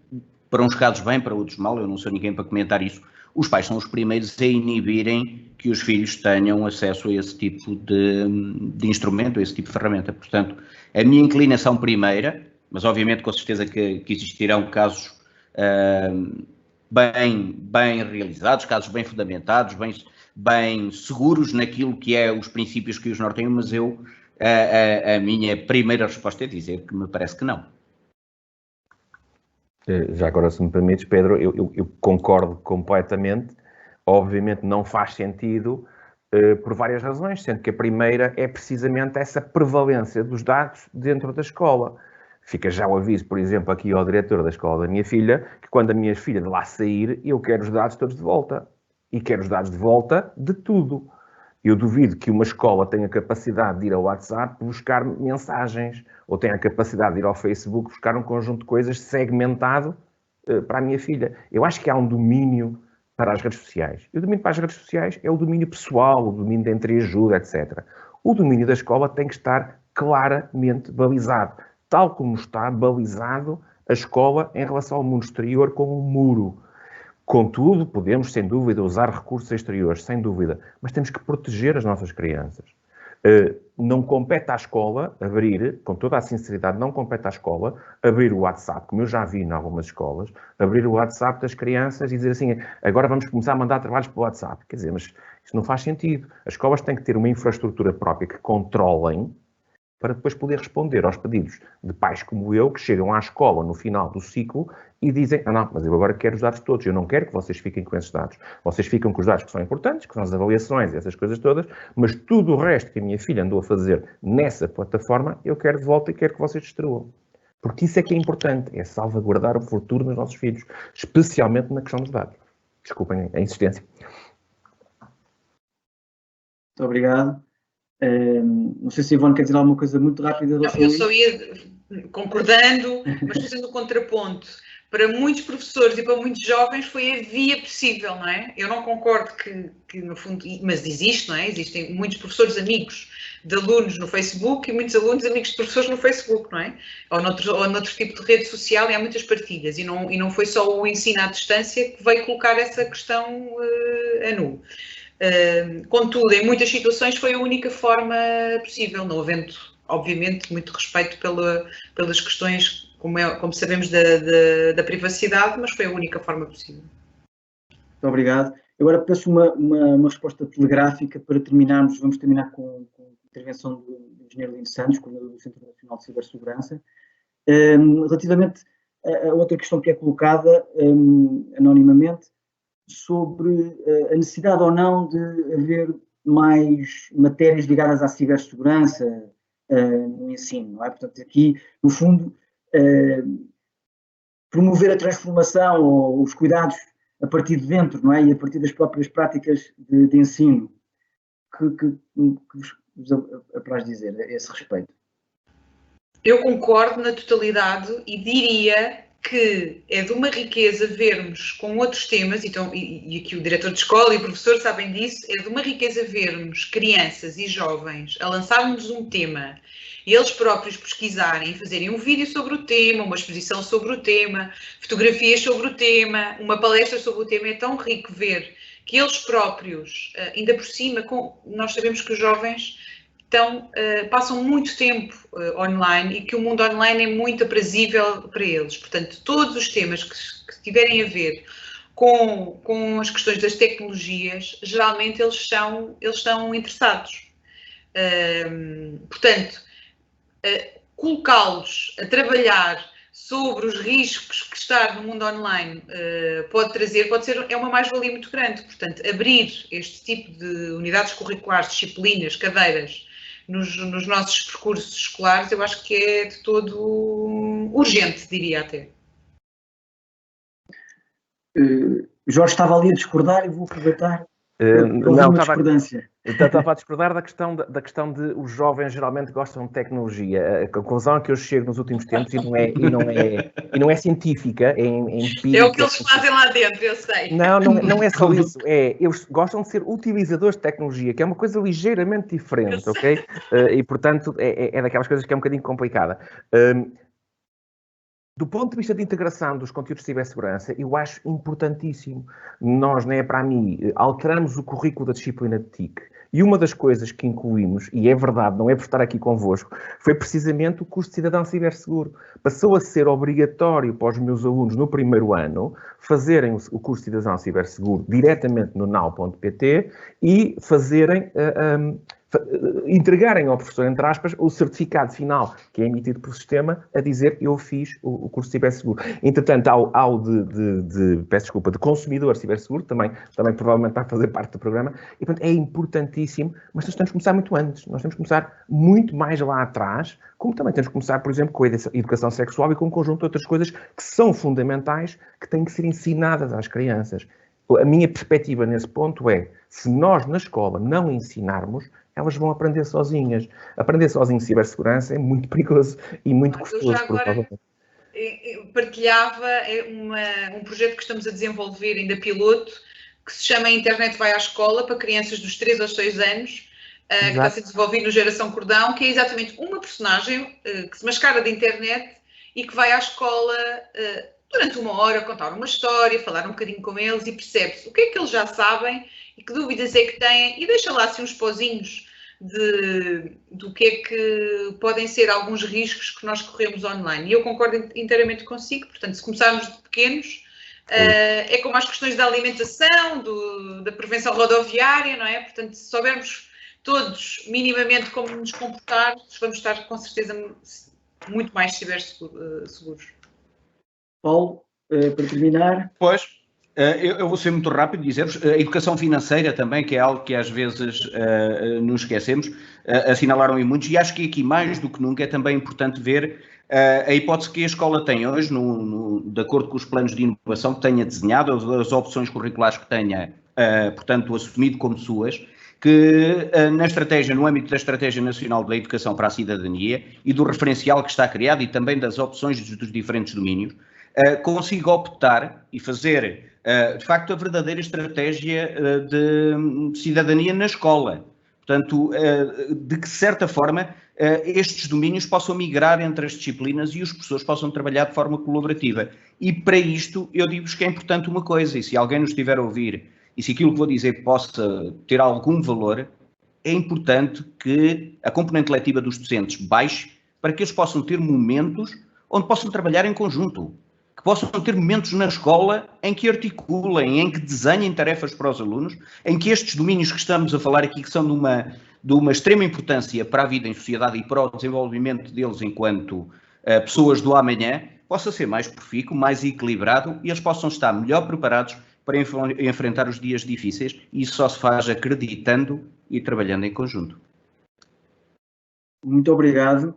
para uns casos bem, para outros mal, eu não sou ninguém para comentar isso, os pais são os primeiros a inibirem que os filhos tenham acesso a esse tipo de instrumento, a esse tipo de ferramenta. Portanto, a minha inclinação primeira, mas obviamente com certeza que existirão casos bem realizados, casos bem fundamentados, bem seguros naquilo que é os princípios que os norteiam, mas a minha primeira resposta é dizer que me parece que não. Já agora, se me permites, Pedro, eu concordo completamente. Obviamente não faz sentido por várias razões, sendo que a primeira é precisamente essa prevalência dos dados dentro da escola. Fica já o aviso, por exemplo, aqui ao diretor da escola da minha filha, que quando a minha filha de lá sair, eu quero os dados todos de volta. E quero os dados de volta de tudo. Eu duvido que uma escola tenha capacidade de ir ao WhatsApp buscar mensagens, ou tenha a capacidade de ir ao Facebook buscar um conjunto de coisas segmentado para a minha filha. Eu acho que há um domínio para as redes sociais. E o domínio para as redes sociais é o domínio pessoal, o domínio de entreajuda, etc. O domínio da escola tem que estar claramente balizado, tal como está balizado a escola em relação ao mundo exterior com um muro. Contudo, podemos, sem dúvida, usar recursos exteriores, sem dúvida, mas temos que proteger as nossas crianças. Não compete à escola abrir, com toda a sinceridade, não compete à escola abrir o WhatsApp, como eu já vi em algumas escolas, abrir o WhatsApp das crianças e dizer assim, agora vamos começar a mandar trabalhos para o WhatsApp. Quer dizer, mas isso não faz sentido. As escolas têm que ter uma infraestrutura própria que controlem para depois poder responder aos pedidos de pais como eu, que chegam à escola no final do ciclo e dizem, não, mas eu agora quero os dados todos, eu não quero que vocês fiquem com esses dados. Vocês ficam com os dados que são importantes, que são as avaliações e essas coisas todas, mas tudo o resto que a minha filha andou a fazer nessa plataforma, eu quero de volta e quero que vocês destruam. Porque isso é que é importante, é salvaguardar o futuro dos nossos filhos, especialmente na questão dos dados. Desculpem a insistência. Muito obrigado. Não sei se a Ivone quer dizer alguma coisa muito rápida. Não, eu só ia concordando, mas fazendo o contraponto. Para muitos professores e para muitos jovens foi a via possível, não é? Eu não concordo que no fundo, mas existe, não é? Existem muitos professores amigos de alunos no Facebook e muitos alunos amigos de professores no Facebook, não é? Ou noutro tipo de rede social, e há muitas partilhas. E não foi só o ensino à distância que veio colocar essa questão a nu. Contudo, em muitas situações foi a única forma possível, não havendo, obviamente, muito respeito pelas questões, como sabemos, da privacidade, mas foi a única forma possível. Muito obrigado. Agora peço uma resposta telegráfica para terminarmos. Vamos terminar com a intervenção do engenheiro Lino Santos, coordenador do Centro Nacional de Cibersegurança. Relativamente a outra questão que é colocada anonimamente, sobre a necessidade ou não de haver mais matérias ligadas à cibersegurança no ensino, não é? Portanto, aqui, no fundo, promover a transformação ou os cuidados a partir de dentro, não é? E a partir das próprias práticas de ensino. Que vos apraz dizer a esse respeito? Eu concordo na totalidade e diria que é de uma riqueza vermos com outros temas, então, e aqui o diretor de escola e o professor sabem disso, é de uma riqueza vermos crianças e jovens a lançarmos um tema e eles próprios pesquisarem, fazerem um vídeo sobre o tema, uma exposição sobre o tema, fotografias sobre o tema, uma palestra sobre o tema. É tão rico ver que eles próprios, ainda por cima, nós sabemos que os jovens passam muito tempo online e que o mundo online é muito aprazível para eles. Portanto, todos os temas que tiverem a ver com as questões das tecnologias, geralmente eles estão interessados. Portanto, colocá-los a trabalhar sobre os riscos que estar no mundo online é uma mais-valia muito grande. Portanto, abrir este tipo de unidades curriculares, disciplinas, cadeiras, nos nossos percursos escolares, eu acho que é de todo urgente, diria até. Jorge estava ali a discordar e vou aproveitar. Não, estava a discordar da questão de os jovens geralmente gostam de tecnologia. A conclusão a que eu chego nos últimos tempos, e não é científica, é empírica. É o que eles fazem lá dentro, eu sei. Não é só isso. Eles gostam de ser utilizadores de tecnologia, que é uma coisa ligeiramente diferente, ok? E, portanto, é daquelas coisas que é um bocadinho complicada. Do ponto de vista de integração dos conteúdos de cibersegurança, eu acho importantíssimo. Nós, na EPRAMI, alteramos o currículo da disciplina de TIC. E uma das coisas que incluímos, e é verdade, não é por estar aqui convosco, foi precisamente o curso de Cidadão Ciberseguro. Passou a ser obrigatório para os meus alunos, no primeiro ano, fazerem o curso de Cidadão Ciberseguro diretamente no now.pt e fazerem... entregarem ao professor, entre aspas, o certificado final que é emitido pelo sistema a dizer eu fiz o curso de ciberseguro. Entretanto, ao de consumidor ciberseguro, também provavelmente vai fazer parte do programa, e portanto é importantíssimo, mas nós temos que começar muito antes, nós temos que começar muito mais lá atrás, como também temos que começar, por exemplo, com a educação sexual e com um conjunto de outras coisas que são fundamentais, que têm que ser ensinadas às crianças. A minha perspectiva nesse ponto é, se nós na escola não ensinarmos, elas vão aprender sozinhas. Aprender sozinho cibersegurança é muito perigoso e muito custoso. Eu já agora partilhava um projeto que estamos a desenvolver, ainda piloto, que se chama Internet Vai à Escola, para crianças dos 3 aos 6 anos, que está a ser desenvolvido no Geração Cordão, que é exatamente uma personagem que se mascara da internet e que vai à escola durante uma hora contar uma história, falar um bocadinho com eles e percebe-se o que é que eles já sabem e que dúvidas é que têm, e deixa lá assim uns pozinhos do que é que podem ser alguns riscos que nós corremos online. E eu concordo inteiramente consigo, portanto, se começarmos de pequenos, é como as questões da alimentação, da prevenção rodoviária, não é? Portanto, se soubermos todos minimamente como nos comportar, vamos estar com certeza muito mais ciberseguros. Paulo, para terminar. Pois. Eu vou ser muito rápido e dizer-vos, a educação financeira também, que é algo que às vezes nos esquecemos, assinalaram em muitos, e acho que aqui mais do que nunca é também importante ver a hipótese que a escola tem hoje, de acordo com os planos de inovação que tenha desenhado, as opções curriculares que tenha, portanto, assumido como suas, que na estratégia, no âmbito da Estratégia Nacional da Educação para a Cidadania e do referencial que está criado e também das opções dos diferentes domínios, consiga optar e fazer, de facto, a verdadeira estratégia de cidadania na escola. Portanto, de que, certa forma, estes domínios possam migrar entre as disciplinas e os professores possam trabalhar de forma colaborativa. E, para isto, eu digo-vos que é importante uma coisa, e se alguém nos estiver a ouvir, e se aquilo que vou dizer possa ter algum valor, é importante que a componente letiva dos docentes baixe para que eles possam ter momentos onde possam trabalhar em conjunto. Que possam ter momentos na escola em que articulem, em que desenhem tarefas para os alunos, em que estes domínios que estamos a falar aqui, que são de uma extrema importância para a vida em sociedade e para o desenvolvimento deles enquanto pessoas do amanhã, possa ser mais profícuo, mais equilibrado e eles possam estar melhor preparados para enfrentar os dias difíceis, e isso só se faz acreditando e trabalhando em conjunto. Muito obrigado.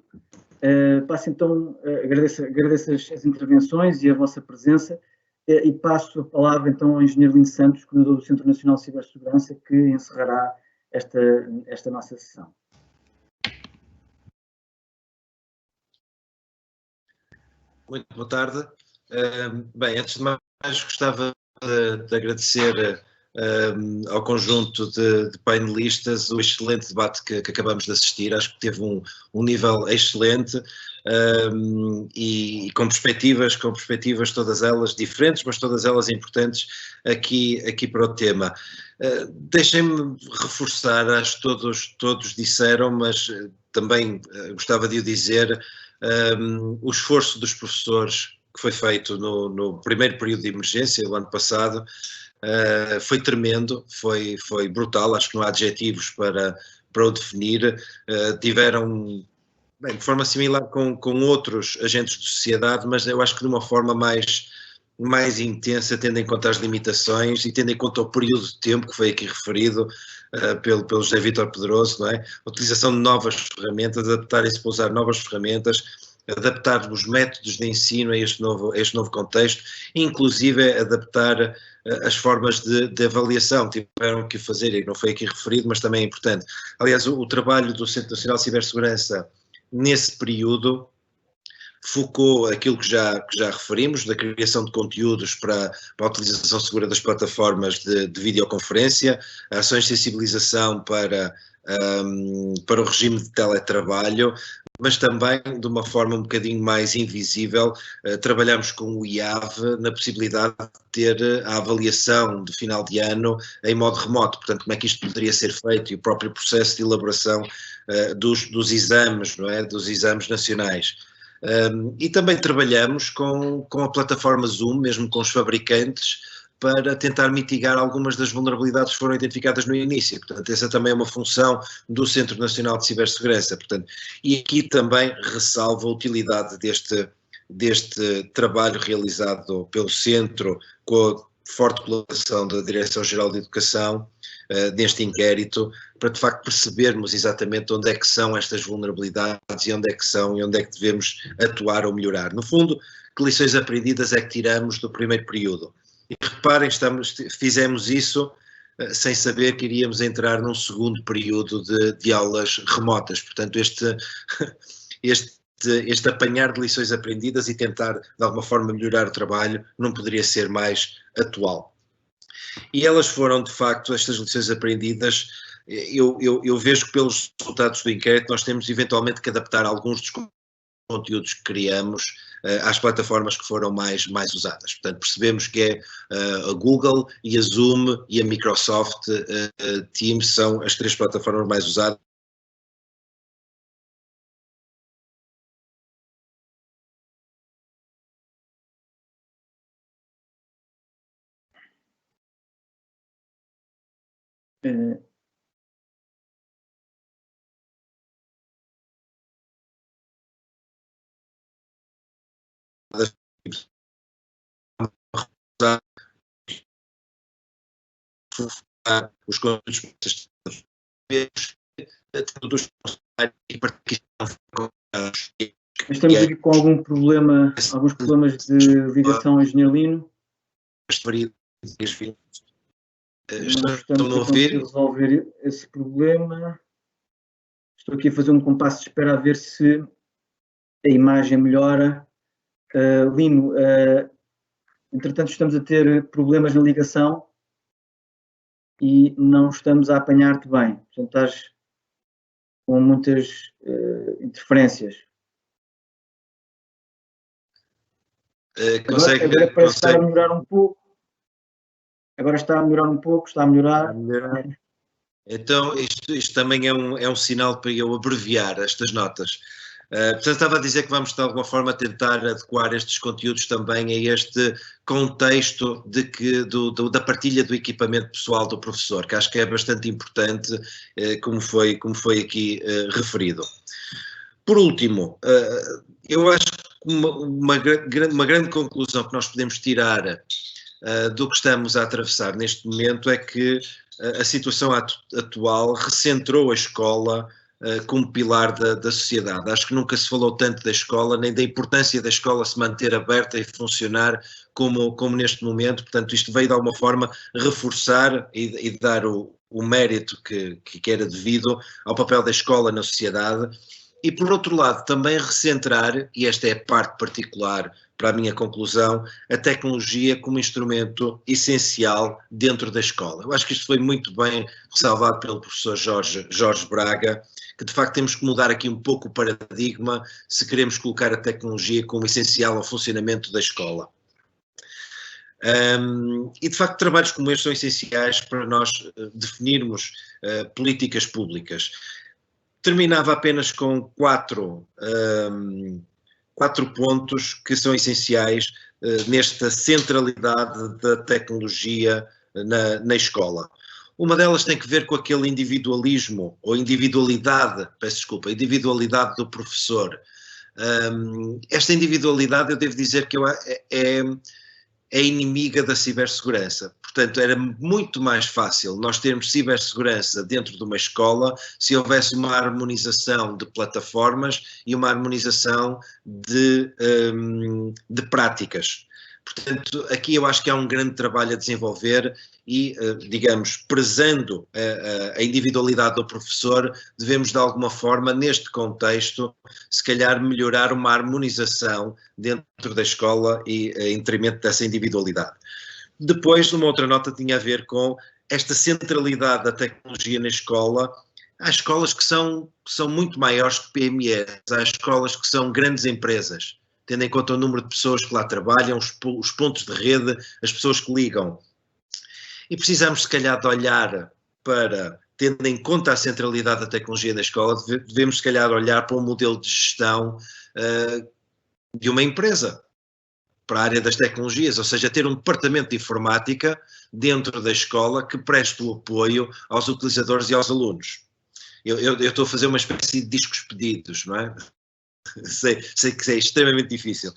Passo então, agradeço as intervenções e a vossa presença e passo a palavra então ao Engenheiro Lino Santos, coordenador do Centro Nacional de Cibersegurança, que encerrará esta nossa sessão. Muito boa tarde. Bem, antes de mais, gostava de agradecer ao conjunto de painelistas o excelente debate que acabamos de assistir. Acho que teve um nível excelente e com perspectivas todas elas diferentes, mas todas elas importantes aqui para o tema. Deixem-me reforçar, acho que todos disseram, mas também gostava de o dizer, o esforço dos professores que foi feito no primeiro período de emergência, o ano passado, foi tremendo, foi brutal, acho que não há adjetivos para o definir. Tiveram, bem, de forma similar com outros agentes de sociedade, mas eu acho que de uma forma mais intensa, tendo em conta as limitações e tendo em conta o período de tempo que foi aqui referido pelo José Vítor Pedroso, não é? A utilização de novas ferramentas, adaptarem-se para usar novas ferramentas, adaptar os métodos de ensino a este novo contexto, inclusive adaptar as formas de avaliação que tiveram que fazer, e não foi aqui referido, mas também é importante. Aliás, o trabalho do Centro Nacional de Cibersegurança nesse período focou aquilo que já referimos, da criação de conteúdos para a utilização segura das plataformas de videoconferência, ações de sensibilização para o regime de teletrabalho, mas também de uma forma um bocadinho mais invisível, trabalhamos com o IAV na possibilidade de ter a avaliação de final de ano em modo remoto, portanto como é que isto poderia ser feito e o próprio processo de elaboração dos exames, não é? Dos exames nacionais. E também trabalhamos com a plataforma Zoom, mesmo com os fabricantes, para tentar mitigar algumas das vulnerabilidades que foram identificadas no início. Portanto, essa também é uma função do Centro Nacional de Cibersegurança. Portanto, e aqui também ressalvo a utilidade deste trabalho realizado pelo Centro, com a forte colaboração da Direção-Geral de Educação, neste inquérito, para de facto percebermos exatamente onde é que são estas vulnerabilidades e onde é que devemos atuar ou melhorar. No fundo, que lições aprendidas é que tiramos do primeiro período? E reparem, fizemos isso sem saber que iríamos entrar num segundo período de aulas remotas. Portanto, este apanhar de lições aprendidas e tentar, de alguma forma, melhorar o trabalho não poderia ser mais atual. E elas foram, de facto, estas lições aprendidas, eu vejo que pelos resultados do inquérito nós temos eventualmente que adaptar alguns dos conteúdos que criamos às plataformas que foram mais usadas. Portanto, percebemos que é a Google e a Zoom e a Microsoft Teams são as 3 plataformas mais usadas. Os conteúdos Estamos aqui com alguns problemas de ligação, engenheiro Lino. Estão a ouvir? Resolver esse problema. Estou aqui a fazer um compasso de espera a ver se a imagem melhora. Lino, entretanto estamos a ter problemas na ligação e não estamos a apanhar-te bem. Portanto, estás com muitas interferências. Agora parece estar a melhorar um pouco. Agora está a melhorar um pouco, está a melhorar. Então, isto também é um sinal para eu abreviar estas notas. Portanto, estava a dizer que vamos de alguma forma tentar adequar estes conteúdos também a este contexto da partilha do equipamento pessoal do professor, que acho que é bastante importante, como foi aqui referido. Por último, eu acho que uma grande conclusão que nós podemos tirar do que estamos a atravessar neste momento é que a situação atual recentrou a escola como pilar da sociedade. Acho que nunca se falou tanto da escola, nem da importância da escola se manter aberta e funcionar como neste momento. Portanto, isto veio de alguma forma reforçar e dar o mérito que era devido ao papel da escola na sociedade. E, por outro lado, também recentrar, e esta é a parte particular para a minha conclusão, a tecnologia como instrumento essencial dentro da escola. Eu acho que isto foi muito bem ressalvado pelo professor Jorge Braga, que de facto temos que mudar aqui um pouco o paradigma se queremos colocar a tecnologia como essencial ao funcionamento da escola. E de facto trabalhos como estes são essenciais para nós definirmos políticas públicas. Terminava apenas com quatro pontos que são essenciais nesta centralidade da tecnologia na escola. Uma delas tem que ver com aquele individualismo, ou individualidade do professor. Esta individualidade, eu devo dizer que é inimiga da cibersegurança. Portanto, era muito mais fácil nós termos cibersegurança dentro de uma escola se houvesse uma harmonização de plataformas e uma harmonização de práticas. Portanto, aqui eu acho que há um grande trabalho a desenvolver e, digamos, prezando a individualidade do professor, devemos de alguma forma, neste contexto, se calhar melhorar uma harmonização dentro da escola e em detrimento dessa individualidade. Depois, uma outra nota tinha a ver com esta centralidade da tecnologia na escola. Há escolas que são muito maiores que PMEs, há escolas que são grandes empresas, tendo em conta o número de pessoas que lá trabalham, os pontos de rede, as pessoas que ligam. E precisamos, se calhar, de olhar para, tendo em conta a centralidade da tecnologia na escola, devemos, se calhar, olhar para um modelo de gestão de uma empresa, para a área das tecnologias, ou seja, ter um departamento de informática dentro da escola que preste o apoio aos utilizadores e aos alunos. Eu estou a fazer uma espécie de discos pedidos, não é? Sei que é extremamente difícil.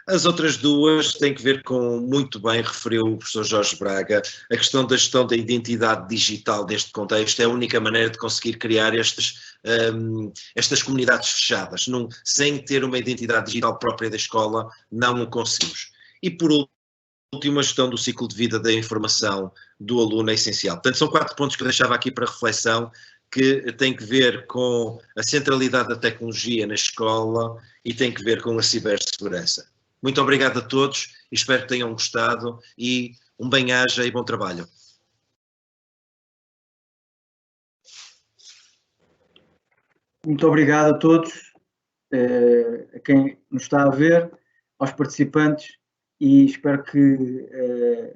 As outras duas têm que ver com, muito bem referiu o professor Jorge Braga, a questão da gestão da identidade digital neste contexto é a única maneira de conseguir criar estas comunidades fechadas. Sem ter uma identidade digital própria da escola, não o conseguimos. E por último, a gestão do ciclo de vida da informação do aluno é essencial. Portanto, são 4 pontos que eu deixava aqui para reflexão, que tem que ver com a centralidade da tecnologia na escola e tem que ver com a cibersegurança. Muito obrigado a todos, espero que tenham gostado e um bem-aja e bom trabalho. Muito obrigado a todos, a quem nos está a ver, aos participantes, e espero que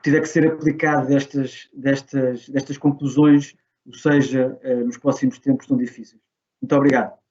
tiver que ser aplicado destas conclusões, ou seja, nos próximos tempos tão difíceis. Muito obrigado.